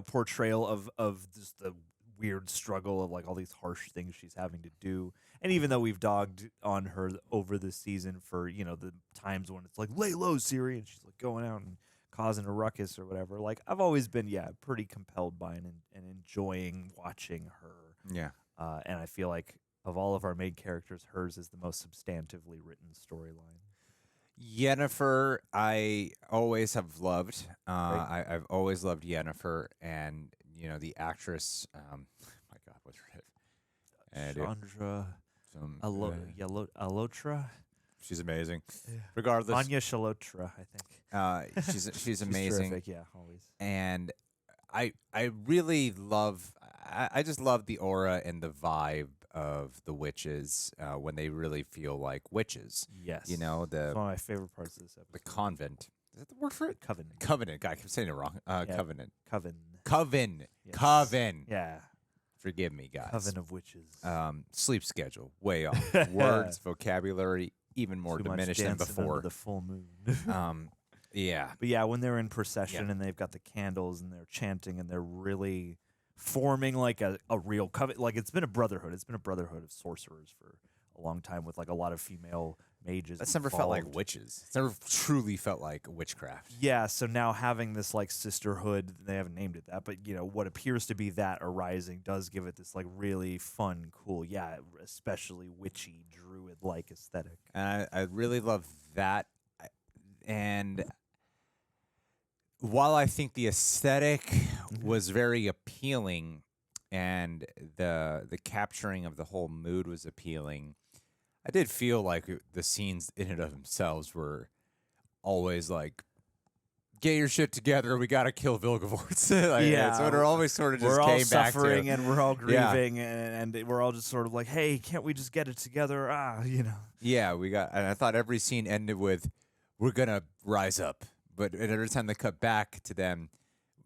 portrayal of just the weird struggle of like all these harsh things she's having to do. And even though we've dogged on her over this season for, the times when it's like, lay low, Ciri, and she's like going out and causing a ruckus or whatever, like I've always been pretty compelled by and enjoying watching her. Yeah. And I feel like of all of our main characters, hers is the most substantively written storyline. Yennifer, I always have loved. I've always loved Yennifer, and the actress. My God, what's her name? Chandra Alotra. She's amazing. Yeah. Regardless, Anya Shalotra, I think. She's amazing. Terrific, always. And I really love. I just love the aura and the vibe of the witches when they really feel like witches. Yes. It's one of my favorite parts of this episode. The convent. Is that the word for it? Covenant. Covenant. God, I keep saying it wrong. Covenant. Coven. Yes. Coven. Yeah. Forgive me, guys. Coven of witches. Sleep schedule way off. Words, vocabulary, even more Too diminished much than before. The full moon. Yeah. But when they're in procession and they've got the candles and they're chanting and they're really forming like a real coven. Like, it's been a brotherhood. It's been a brotherhood of sorcerers for a long time with like a lot of female mages. That's never felt like witches. It's never truly felt like witchcraft. Yeah, so now having this like sisterhood, they haven't named it that, but what appears to be that arising does give it this like really fun, cool, especially witchy, druid-like aesthetic. And I really love that. And while I think the aesthetic was very appealing and the capturing of the whole mood was appealing, I did feel like the scenes in and of themselves were always like, get your shit together, we got to kill Vilgefortz. So it always sort of just we're came all back to. Suffering and we're all grieving and we're all just sort of like, hey, can't we just get it together? Yeah, and I thought every scene ended with, we're going to rise up. But every time they cut back to them,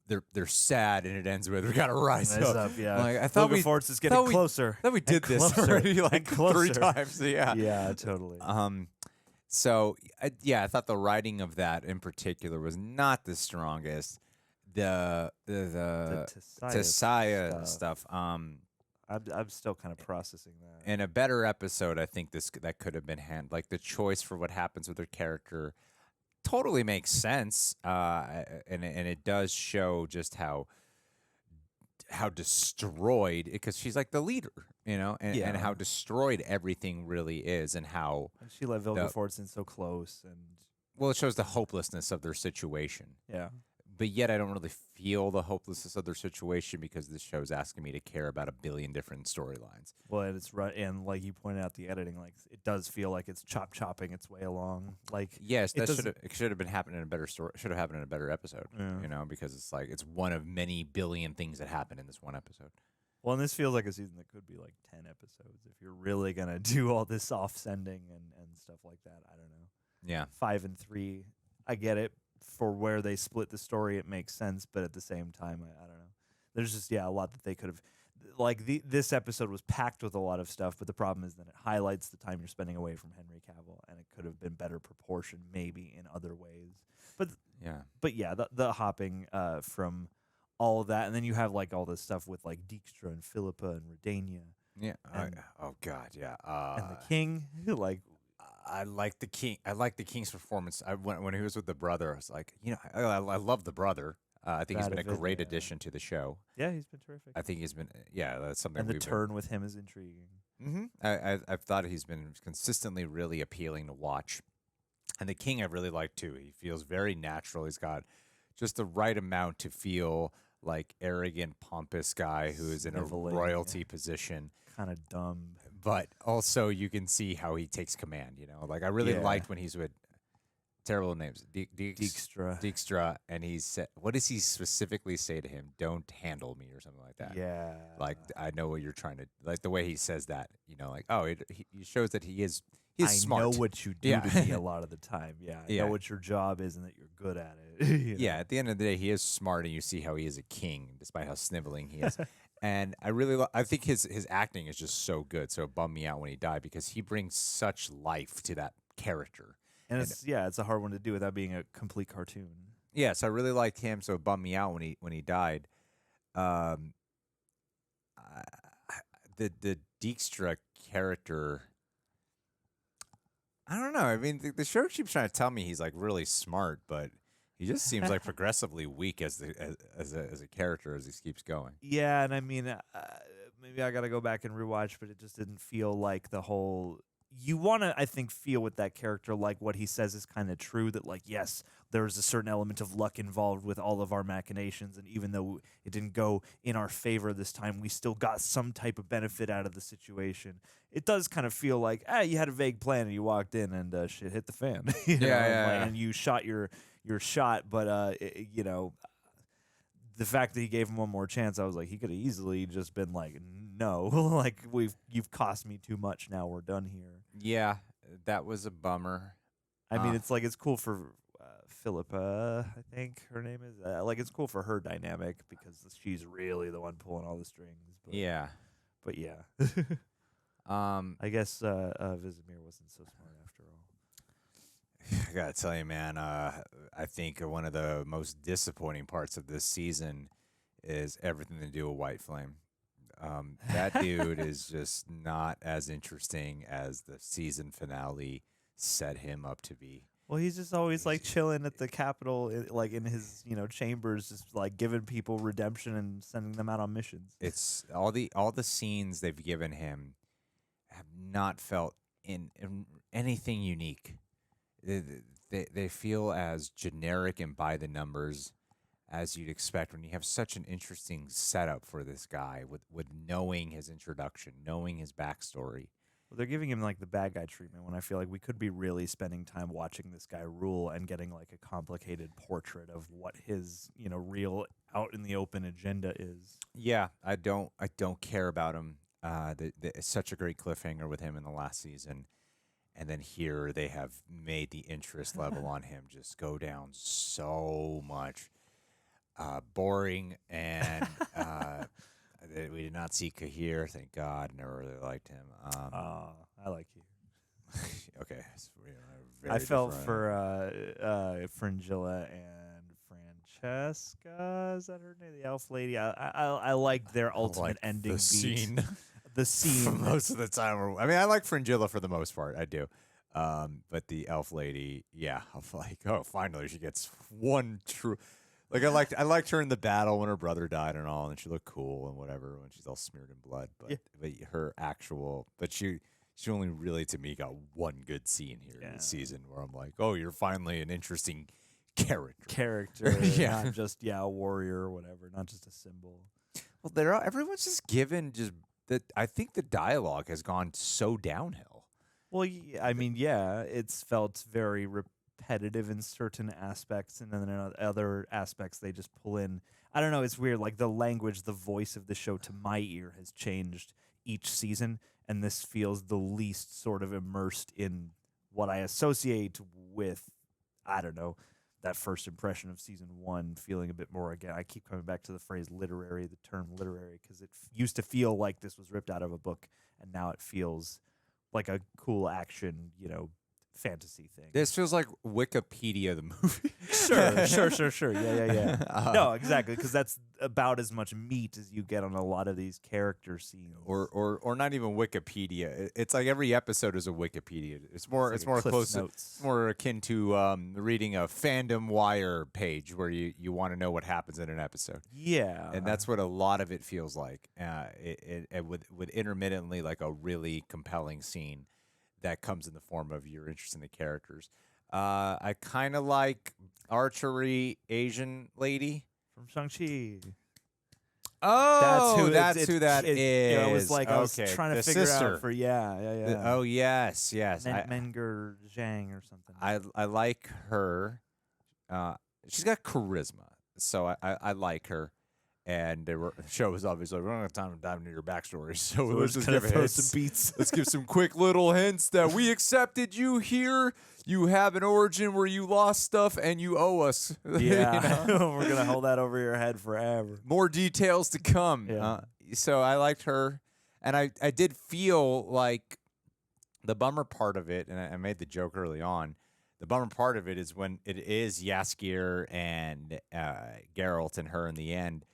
they're sad, and it ends with, we got to rise up. Yeah. Like, I thought Vilgefortz is getting closer. I thought we did this already like 3 times. Yeah. Yeah, totally. So, I thought the writing of that in particular was not the strongest. The Tissaia stuff. I'm still kind of processing that. In a better episode, I think that could have been handled. Like, the choice for what happens with her character totally makes sense, and it does show just how destroyed, because she's like the leader, and how destroyed everything really is, and how she let Vilgefortz in so close, and it shows the hopelessness of their situation. Yeah. But yet I don't really feel the hopelessness of their situation because this show's asking me to care about a billion different storylines. Well, and it's right, and like you pointed out, the editing, like it does feel like it's chopping its way along. Like, yes, it should have been happening in a better story. Should have happened in a better episode. Because it's like it's one of many billion things that happen in this one episode. Well, and this feels like a season that could be like 10 episodes if you're really gonna do all this off-sending and stuff like that. I don't know. Yeah, 5 and 3, I get it. for where they split the story, it makes sense. But at the same time, I don't know. There's just a lot that they could have. Like this episode was packed with a lot of stuff, but the problem is that it highlights the time you're spending away from Henry Cavill, and it could have been better proportioned maybe in other ways. But the hopping from all of that, and then you have like all this stuff with like Dijkstra and Philippa and Redania. Yeah. Oh God. Yeah. And the king, like. I like the king. I like the king's performance. When he was with the brother, I was like, I love the brother. I think he's been a great addition to the show. Yeah, he's been terrific. I think he's been. Yeah, that's something. And the turn with him is intriguing. Mm-hmm. I've thought he's been consistently really appealing to watch, and the king I really like too. He feels very natural. He's got just the right amount to feel like arrogant, pompous guy who is in a royalty position. Kind of dumb. But also you can see how he takes command, Like I really liked when he's with terrible names. Dijkstra. And he said, what does he specifically say to him? Don't handle me or something like that. Yeah. Like I know what you're trying to, like the way he says that, like, oh, he shows that he's smart. I know what you do to me a lot of the time. Yeah. I know what your job is and that you're good at it. Yeah. At the end of the day, he is smart, and you see how he is a king despite how sniveling he is. And I think his acting is just so good. So it bummed me out when he died because he brings such life to that character. And it's a hard one to do without being a complete cartoon. Yes, I really liked him. So it bummed me out when he died. The Dijkstra character, I don't know. I mean, the show keeps trying to tell me he's like really smart, but he just seems like progressively weak as a character as he keeps going. Yeah, and I mean, maybe I got to go back and rewatch, but it just didn't feel like the whole. You want to, I think, feel with that character like what he says is kind of true. That like, yes, there is a certain element of luck involved with all of our machinations, and even though it didn't go in our favor this time, we still got some type of benefit out of the situation. It does kind of feel like, you had a vague plan and you walked in and shit hit the fan. And you shot your shot, but the fact that he gave him one more chance, I was like, he could have easily just been like, no, like you've cost me too much. Now we're done here. Yeah, that was a bummer. I mean, it's cool for Philippa, I think her name is. It's cool for her dynamic because she's really the one pulling all the strings. But, but yeah. I guess Vizimir wasn't so smart after all. I gotta tell you, man, I think one of the most disappointing parts of this season is everything to do with White Flame. That dude is just not as interesting as the season finale set him up to be. Well, he's just always like chilling at the Capitol, like in his chambers, just like giving people redemption and sending them out on missions. It's all the scenes they've given him have not felt in anything unique. They feel as generic and by the numbers as you'd expect when you have such an interesting setup for this guy with knowing his introduction, knowing his backstory. Well, they're giving him like the bad guy treatment when I feel like we could be really spending time watching this guy rule and getting like a complicated portrait of what his, real out in the open agenda is. Yeah, I don't care about him. It's such a great cliffhanger with him in the last season. And then here they have made the interest level on him just go down so much. Boring, and we did not see Kahir, thank God. Never really liked him. I like you. Okay. I felt for Fringilla and Francesca. Is that her name? The elf lady. I liked their ultimate ending scene. The scene. Most of the time. I mean, I like Fringilla for the most part. I do. But the elf lady, yeah. I'm like, oh, finally she gets one true. Like I liked her in the battle when her brother died and all, and she looked cool and whatever when she's all smeared in blood. But her actual, she only really to me got one good scene here in the season where I'm like, oh, you're finally an interesting character. Not just a warrior or whatever, not just a symbol. Well, everyone's just given just that. I think the dialogue has gone so downhill. Well, I mean, it's felt very repetitive in certain aspects, and then in other aspects they just pull in. I don't know, it's weird. Like the language, the voice of the show to my ear has changed each season, and this feels the least sort of immersed in what I associate with, I don't know, that first impression of season 1 feeling a bit more again. I keep coming back to the phrase literary, the term literary, because it used to feel like this was ripped out of a book, and now it feels like a cool action, fantasy thing. This feels like Wikipedia the movie. Sure. Yeah. No, exactly, because that's about as much meat as you get on a lot of these character scenes. Or not even Wikipedia. It's like every episode is a Wikipedia. It's more close. It's more akin to reading a fandom wire page where you want to know what happens in an episode. Yeah, and that's what a lot of it feels like. With intermittently like a really compelling scene that comes in the form of your interest in the characters. I kind of like archery Asian lady from Shang-Chi. Oh, that's who that is. It was like I was trying to figure sister. out for yeah. Oh yes. Meng'er Zhang or something. I like her. She's got charisma, so I like her. And the show was obviously, we don't have time to dive into your backstory, so let's just give some beats. Let's give some quick little hints that we accepted you here. You have an origin where you lost stuff and you owe us. Yeah, we're gonna hold that over your head forever. More details to come. Yeah. So I liked her, and I did feel like the bummer part of it, and I made the joke early on. The bummer part of it is when it is Jaskier and Geralt and her in the end.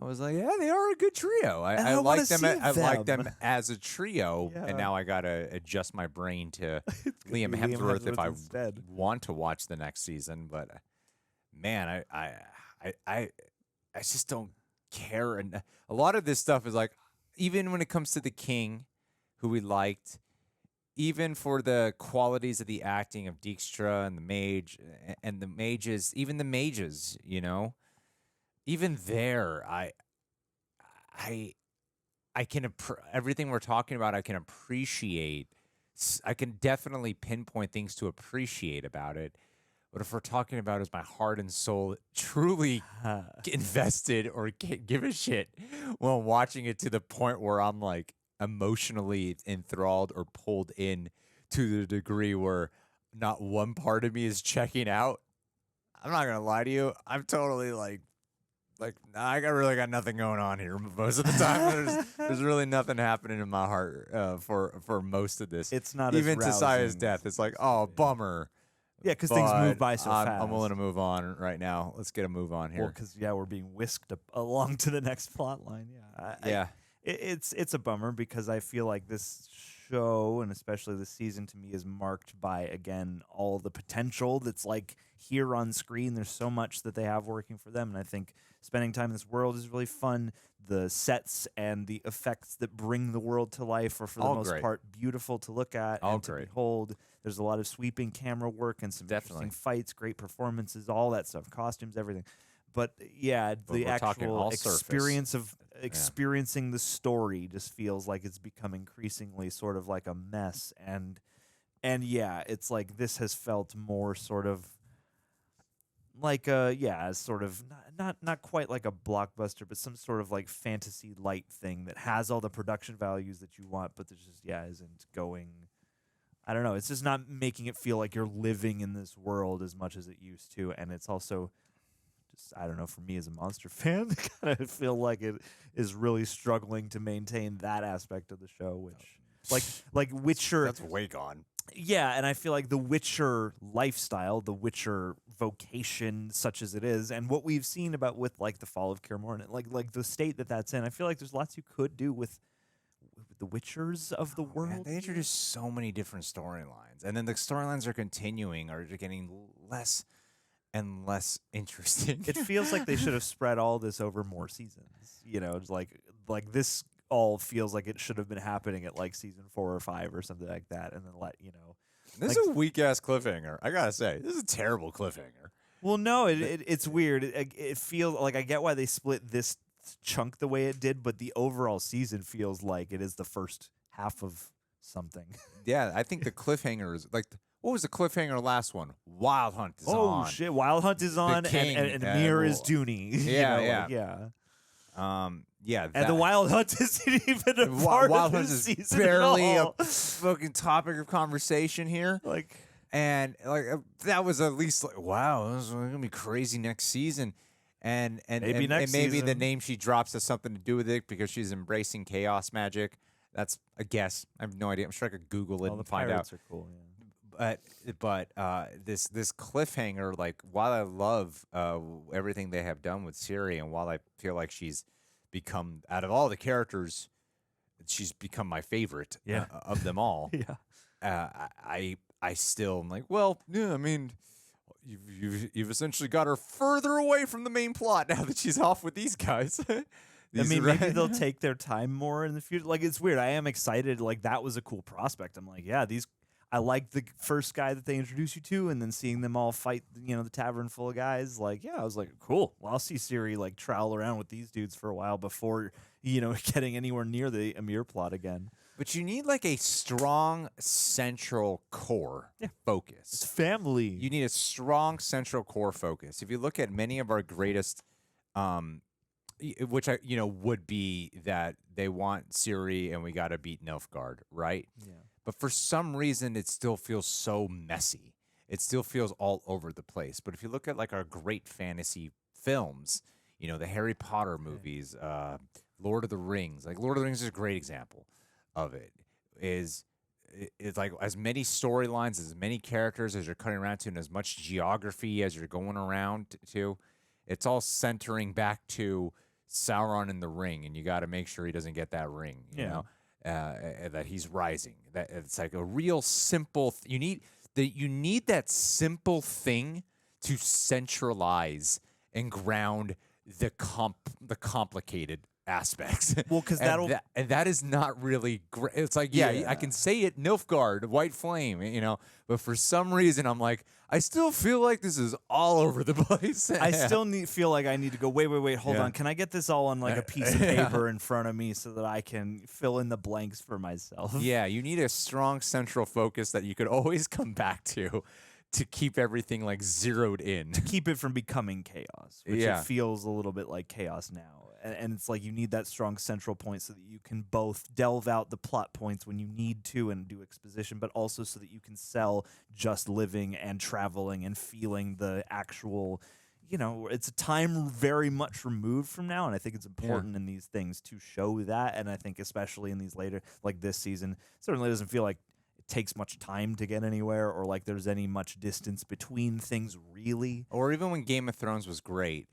I was like, yeah, they are a good trio. I like them. I like them as a trio, and now I gotta adjust my brain to Liam Hemsworth if I want to watch the next season. But man, I just don't care. And a lot of this stuff is like, even when it comes to the king, who we liked, even for the qualities of the acting of Dijkstra and the mage and the mages, even the mages, even there, I can everything we're talking about. I can appreciate. I can definitely pinpoint things to appreciate about it. But if we're talking about is my heart and soul truly invested or give a shit while watching it to the point where I'm like emotionally enthralled or pulled in to the degree where not one part of me is checking out. I'm not gonna lie to you. I'm totally like, I really got nothing going on here most of the time. There's really nothing happening in my heart for most of this. It's not even as Tissaia's death. It's like, oh, bummer. Yeah, because things move by so fast. I'm willing to move on right now. Let's get a move on here. Well, because we're being whisked along to the next plot line. Yeah, it's a bummer because I feel like this show and especially this season to me is marked by again all the potential that's like here on screen. There's so much that they have working for them, and I think spending time in this world is really fun. The sets and the effects that bring the world to life are, for the most part, beautiful to look at and to behold. There's a lot of sweeping camera work and some interesting fights, great performances, all that stuff, costumes, everything. But yeah, the actual experience of experiencing the story just feels like it's become increasingly sort of like a mess. And yeah, it's like this has felt more sort of like sort of not quite like a blockbuster, but some sort of like fantasy light thing that has all the production values that you want, but there's just isn't going. I don't know. It's just not making it feel like you're living in this world as much as it used to, and it's also just, I don't know, for me as a monster fan, I kind of feel like it is really struggling to maintain that aspect of the show, which like Witcher. That's way gone. Yeah, and I feel like the Witcher lifestyle, the Witcher vocation, such as it is, and what we've seen about with like the fall of Kaer Morhen, like the state that's in, I feel like there's lots you could do with the Witchers of the world. Man, they introduced so many different storylines, and then the storylines are continuing or getting less and less interesting. It feels like they should have spread all this over more seasons. It's like this all feels like it should have been happening at like season 4 or 5 or something like that, and then This is a weak ass cliffhanger. I gotta say, this is a terrible cliffhanger. Well, no, it's weird. It feels like I get why they split this chunk the way it did, but the overall season feels like it is the first half of something. Yeah, I think the cliffhanger is like, what was the cliffhanger last one? Wild Hunt is on. Oh shit, Wild Hunt is on, and Emhyr is Dooney. Yeah. And the Wild Hunt isn't even a part Wild of Hunt this is season barely at all. a fucking topic of conversation here. And like that was at least like, wow, this is gonna be crazy next season. And Maybe next maybe the season. name she drops has something to do with it because she's embracing chaos magic. That's a guess. I have no idea. I'm sure I could Google it All the and find out. pirates are cool. Yeah. But this cliffhanger, like while I love everything they have done with Ciri, and while I feel like she's become, out of all the characters, she's become my favorite of them all. I still am like, well, yeah, I mean, you've essentially got her further away from the main plot now that she's off with these guys. I mean, maybe they'll take their time more in the future. Like, it's weird. I am excited. Like, that was a cool prospect. I'm like, yeah, I like the first guy that they introduced you to, and then seeing them all fight, the tavern full of guys. Like, yeah, I was like, cool. Well, I'll see Ciri like trowel around with these dudes for a while before, getting anywhere near the Emhyr plot again. But you need like a strong central core focus. It's family. You need a strong central core focus. If you look at many of our greatest, which would be that they want Ciri and we got to beat Nilfgaard, right? Yeah. But for some reason, it still feels so messy. It still feels all over the place. But if you look at like our great fantasy films, the Harry Potter movies, Lord of the Rings. Like Lord of the Rings is a great example of it. It's like as many storylines, as many characters as you're cutting around to, and as much geography as you're going around to. It's all centering back to Sauron in the ring, and you got to make sure he doesn't get that ring. You know. That he's rising. That it's like a real simple. You need that simple thing to centralize and ground the complicated aspects. Well, because that is not really great. It's like I can say it, Nilfgaard, White Flame, but for some reason I'm like, I still feel like this is all over the place. I still feel like I need to go, wait, hold on. Can I get this all on like a piece of paper in front of me so that I can fill in the blanks for myself? Yeah, you need a strong central focus that you could always come back to keep everything like zeroed in. To keep it from becoming chaos, which it feels a little bit like chaos now. And it's like you need that strong central point so that you can both delve out the plot points when you need to and do exposition, but also so that you can sell just living and traveling and feeling the actual, it's a time very much removed from now. And I think it's important in these things to show that. And I think especially in these later, like this season, certainly doesn't feel like it takes much time to get anywhere or like there's any much distance between things really. Or even when Game of Thrones was great,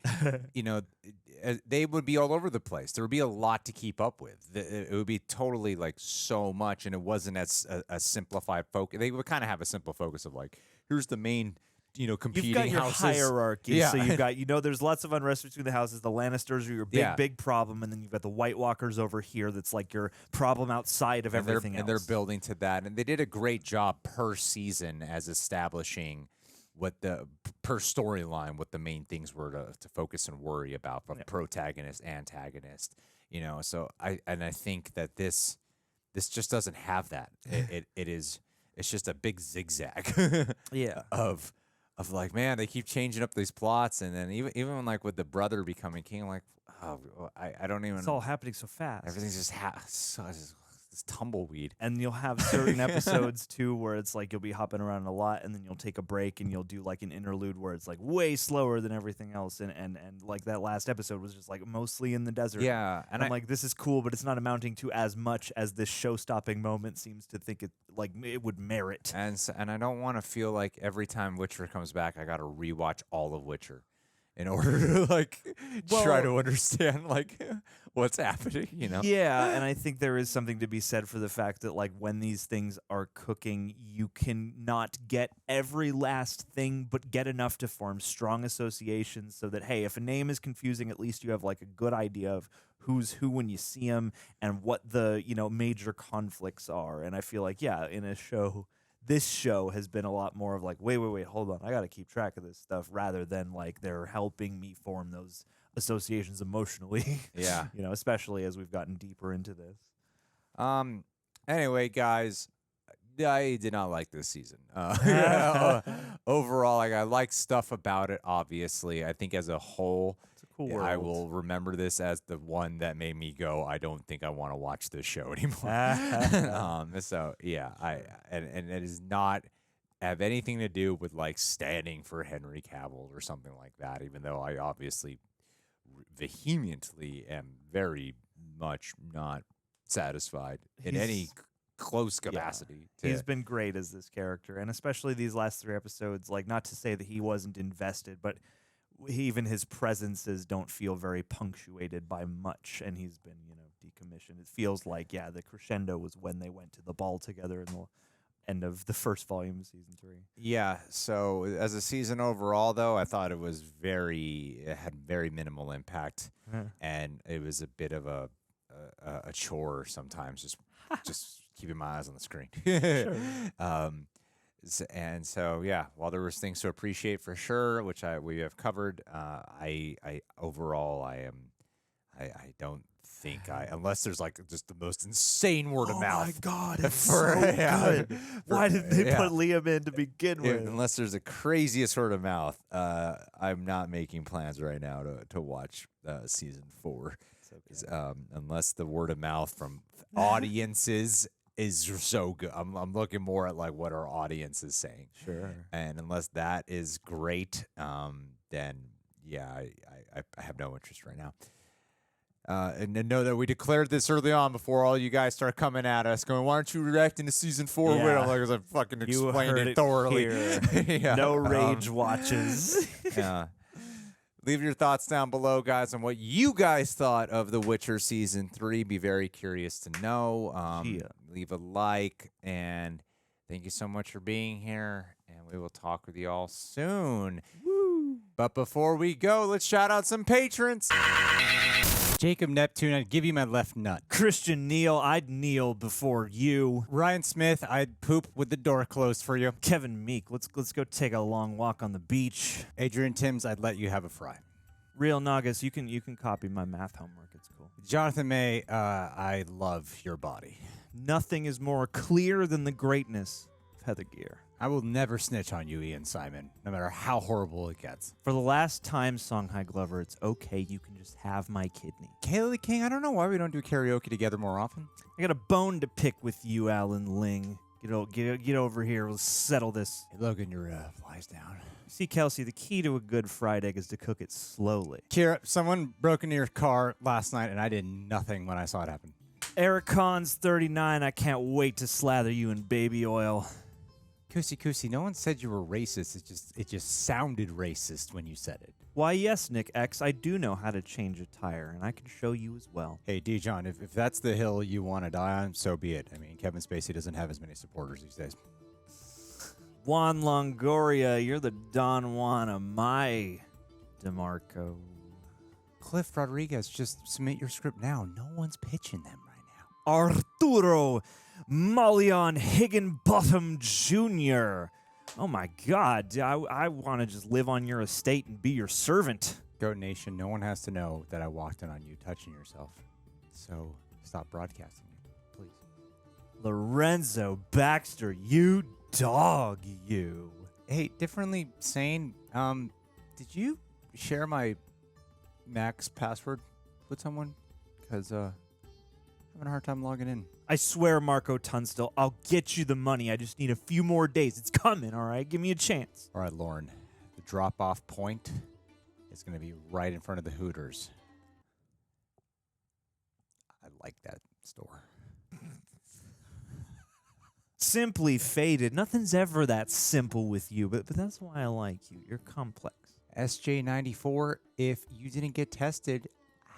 they would be all over the place. There would be a lot to keep up with. It would be totally like so much, and it wasn't as a simplified focus. They would kind of have a simple focus of like, here's the main, competing You've got your houses. hierarchy. So you've got, there's lots of unrest between the houses. The Lannisters are your big problem, and then you've got the White Walkers over here that's like your problem outside of everything else. And they're building to that. And they did a great job per season as establishing what per storyline, what the main things were to focus and worry about from protagonist, antagonist, So I think that this just doesn't have that. It's just a big zigzag. Of like, man, they keep changing up these plots, and then even like with the brother becoming king, I'm like, I don't even. It's all happening so fast. Everything's just this tumbleweed. And you'll have certain episodes too where it's like you'll be hopping around a lot, and then you'll take a break and you'll do like an interlude where it's like way slower than everything else, and like that last episode was just like mostly in the desert. Yeah, and I'm like, this is cool, but it's not amounting to as much as this show-stopping moment seems to think it would merit. And I don't want to feel like every time Witcher comes back, I got to rewatch all of Witcher in order to try to understand what's happening, Yeah, and I think there is something to be said for the fact that when these things are cooking, you can not get every last thing, but get enough to form strong associations so that, hey, if a name is confusing, at least you have a good idea of who's who when you see them and what the, major conflicts are. And I feel like, in a show, this show has been a lot more of wait, hold on, I got to keep track of this stuff rather than they're helping me form those associations emotionally. Yeah. Especially as we've gotten deeper into this. Anyway, guys, I did not like this season. Overall, I like stuff about it, obviously. I think as a whole, it's a cool I world. will remember this as the one that made me go, I don't think I want to watch this show anymore. So, yeah, and it is not have anything to do with like standing for Henry Cavill or something like that, even though I obviously vehemently am very much not satisfied in any close capacity. He's been great as this character, and especially these last 3 episodes. Like, not to say that he wasn't invested, but even his presences don't feel very punctuated by much, and he's been, decommissioned. It feels like, the crescendo was when they went to the ball together in the end of the first volume of season 3. Yeah, so as a season overall, though, I thought it had very minimal impact, and it was a bit of a chore sometimes, just keeping my eyes on the screen. Sure. And so, while there was things to appreciate for sure, which we have covered, I don't think unless there's like just the most insane word of mouth. Oh my God, it's so good. Why did they put Liam in to begin with? Unless there's the craziest word of mouth, I'm not making plans right now to watch season 4. Okay. Unless the word of mouth from audiences is so good. I'm looking more at like what our audience is saying. Sure. And unless that is great, then I have no interest right now. And to know that we declared this early on before all you guys start coming at us, going, "Why aren't you reacting to season 4?" Yeah. Like, I fucking explained it thoroughly. No rage watches. Leave your thoughts down below, guys, on what you guys thought of The Witcher Season 3. Be very curious to know. Leave a like, and thank you so much for being here, and we will talk with you all soon. Woo. But before we go, let's shout out some patrons. Jacob Neptune, I'd give you my left nut. Christian Neal, I'd kneel before you. Ryan Smith, I'd poop with the door closed for you. Kevin Meek, let's go take a long walk on the beach. Adrian Timms, I'd let you have a fry. Real Nagas, you can copy my math homework. It's cool. Jonathan May, I love your body. Nothing is more clear than the greatness of Heather Gear. I will never snitch on you, Ian Simon, no matter how horrible it gets. For the last time, Songhai Glover, it's okay. You can just have my kidney. Kaylee King, I don't know why we don't do karaoke together more often. I got a bone to pick with you, Alan Ling. Get over here. We'll settle this. Hey, Logan, your flies down. See, Kelsey, the key to a good fried egg is to cook it slowly. Kira, someone broke into your car last night, and I did nothing when I saw it happen. Eric Collins, 39. I can't wait to slather you in baby oil. Kusi, no one said you were racist. It just sounded racist when you said it. Why, yes, Nick X, I do know how to change a tire, and I can show you as well. Hey, Dijon, if that's the hill you want to die on, so be it. I mean, Kevin Spacey doesn't have as many supporters these days. Juan Longoria, you're the Don Juan of my DeMarco. Cliff Rodriguez, just submit your script now. No one's pitching them right now. Arturo Malion Higginbotham Jr. Oh my God, I want to just live on your estate and be your servant. Goat Nation, no one has to know that I walked in on you touching yourself. So stop broadcasting it, please. Lorenzo Baxter, you dog, you. Hey, differently sane, did you share my Max password with someone? Because, I'm having a hard time logging in. I swear, Marco Tunstall, I'll get you the money. I just need a few more days. It's coming, all right? Give me a chance. All right, Lauren. The drop-off point is going to be right in front of the Hooters. I like that store. Simply Faded. Nothing's ever that simple with you, but that's why I like you. You're complex. SJ94, if you didn't get tested,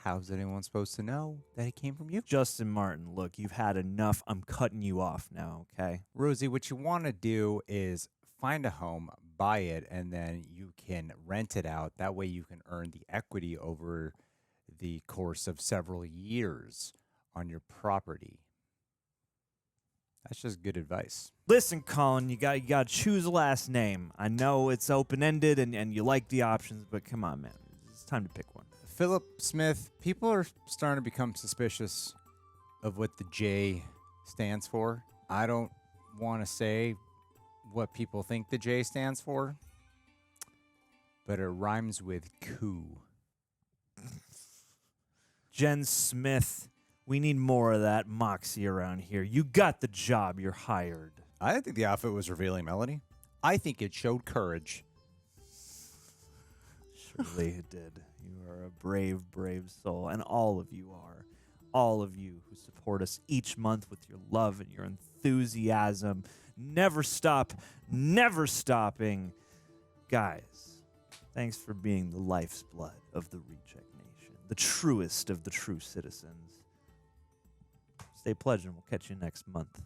how's anyone supposed to know that it came from you? Justin Martin, look, you've had enough. I'm cutting you off now, okay? Rosie, what you want to do is find a home, buy it, and then you can rent it out. That way you can earn the equity over the course of several years on your property. That's just good advice. Listen, Colin, you got to choose a last name. I know it's open-ended and you like the options, but come on, man. It's time to pick one. Philip Smith, people are starting to become suspicious of what the J stands for. I don't want to say what people think the J stands for, but it rhymes with coup. Jen Smith, we need more of that moxie around here. You got the job. You're hired. I think the outfit was revealing, Melody. I think it showed courage. Surely it did. You are a brave, brave soul, and all of you are. All of you who support us each month with your love and your enthusiasm. Never stop, never stopping. Guys, thanks for being the life's blood of the Reject Nation, the truest of the true citizens. Stay pledged, and we'll catch you next month.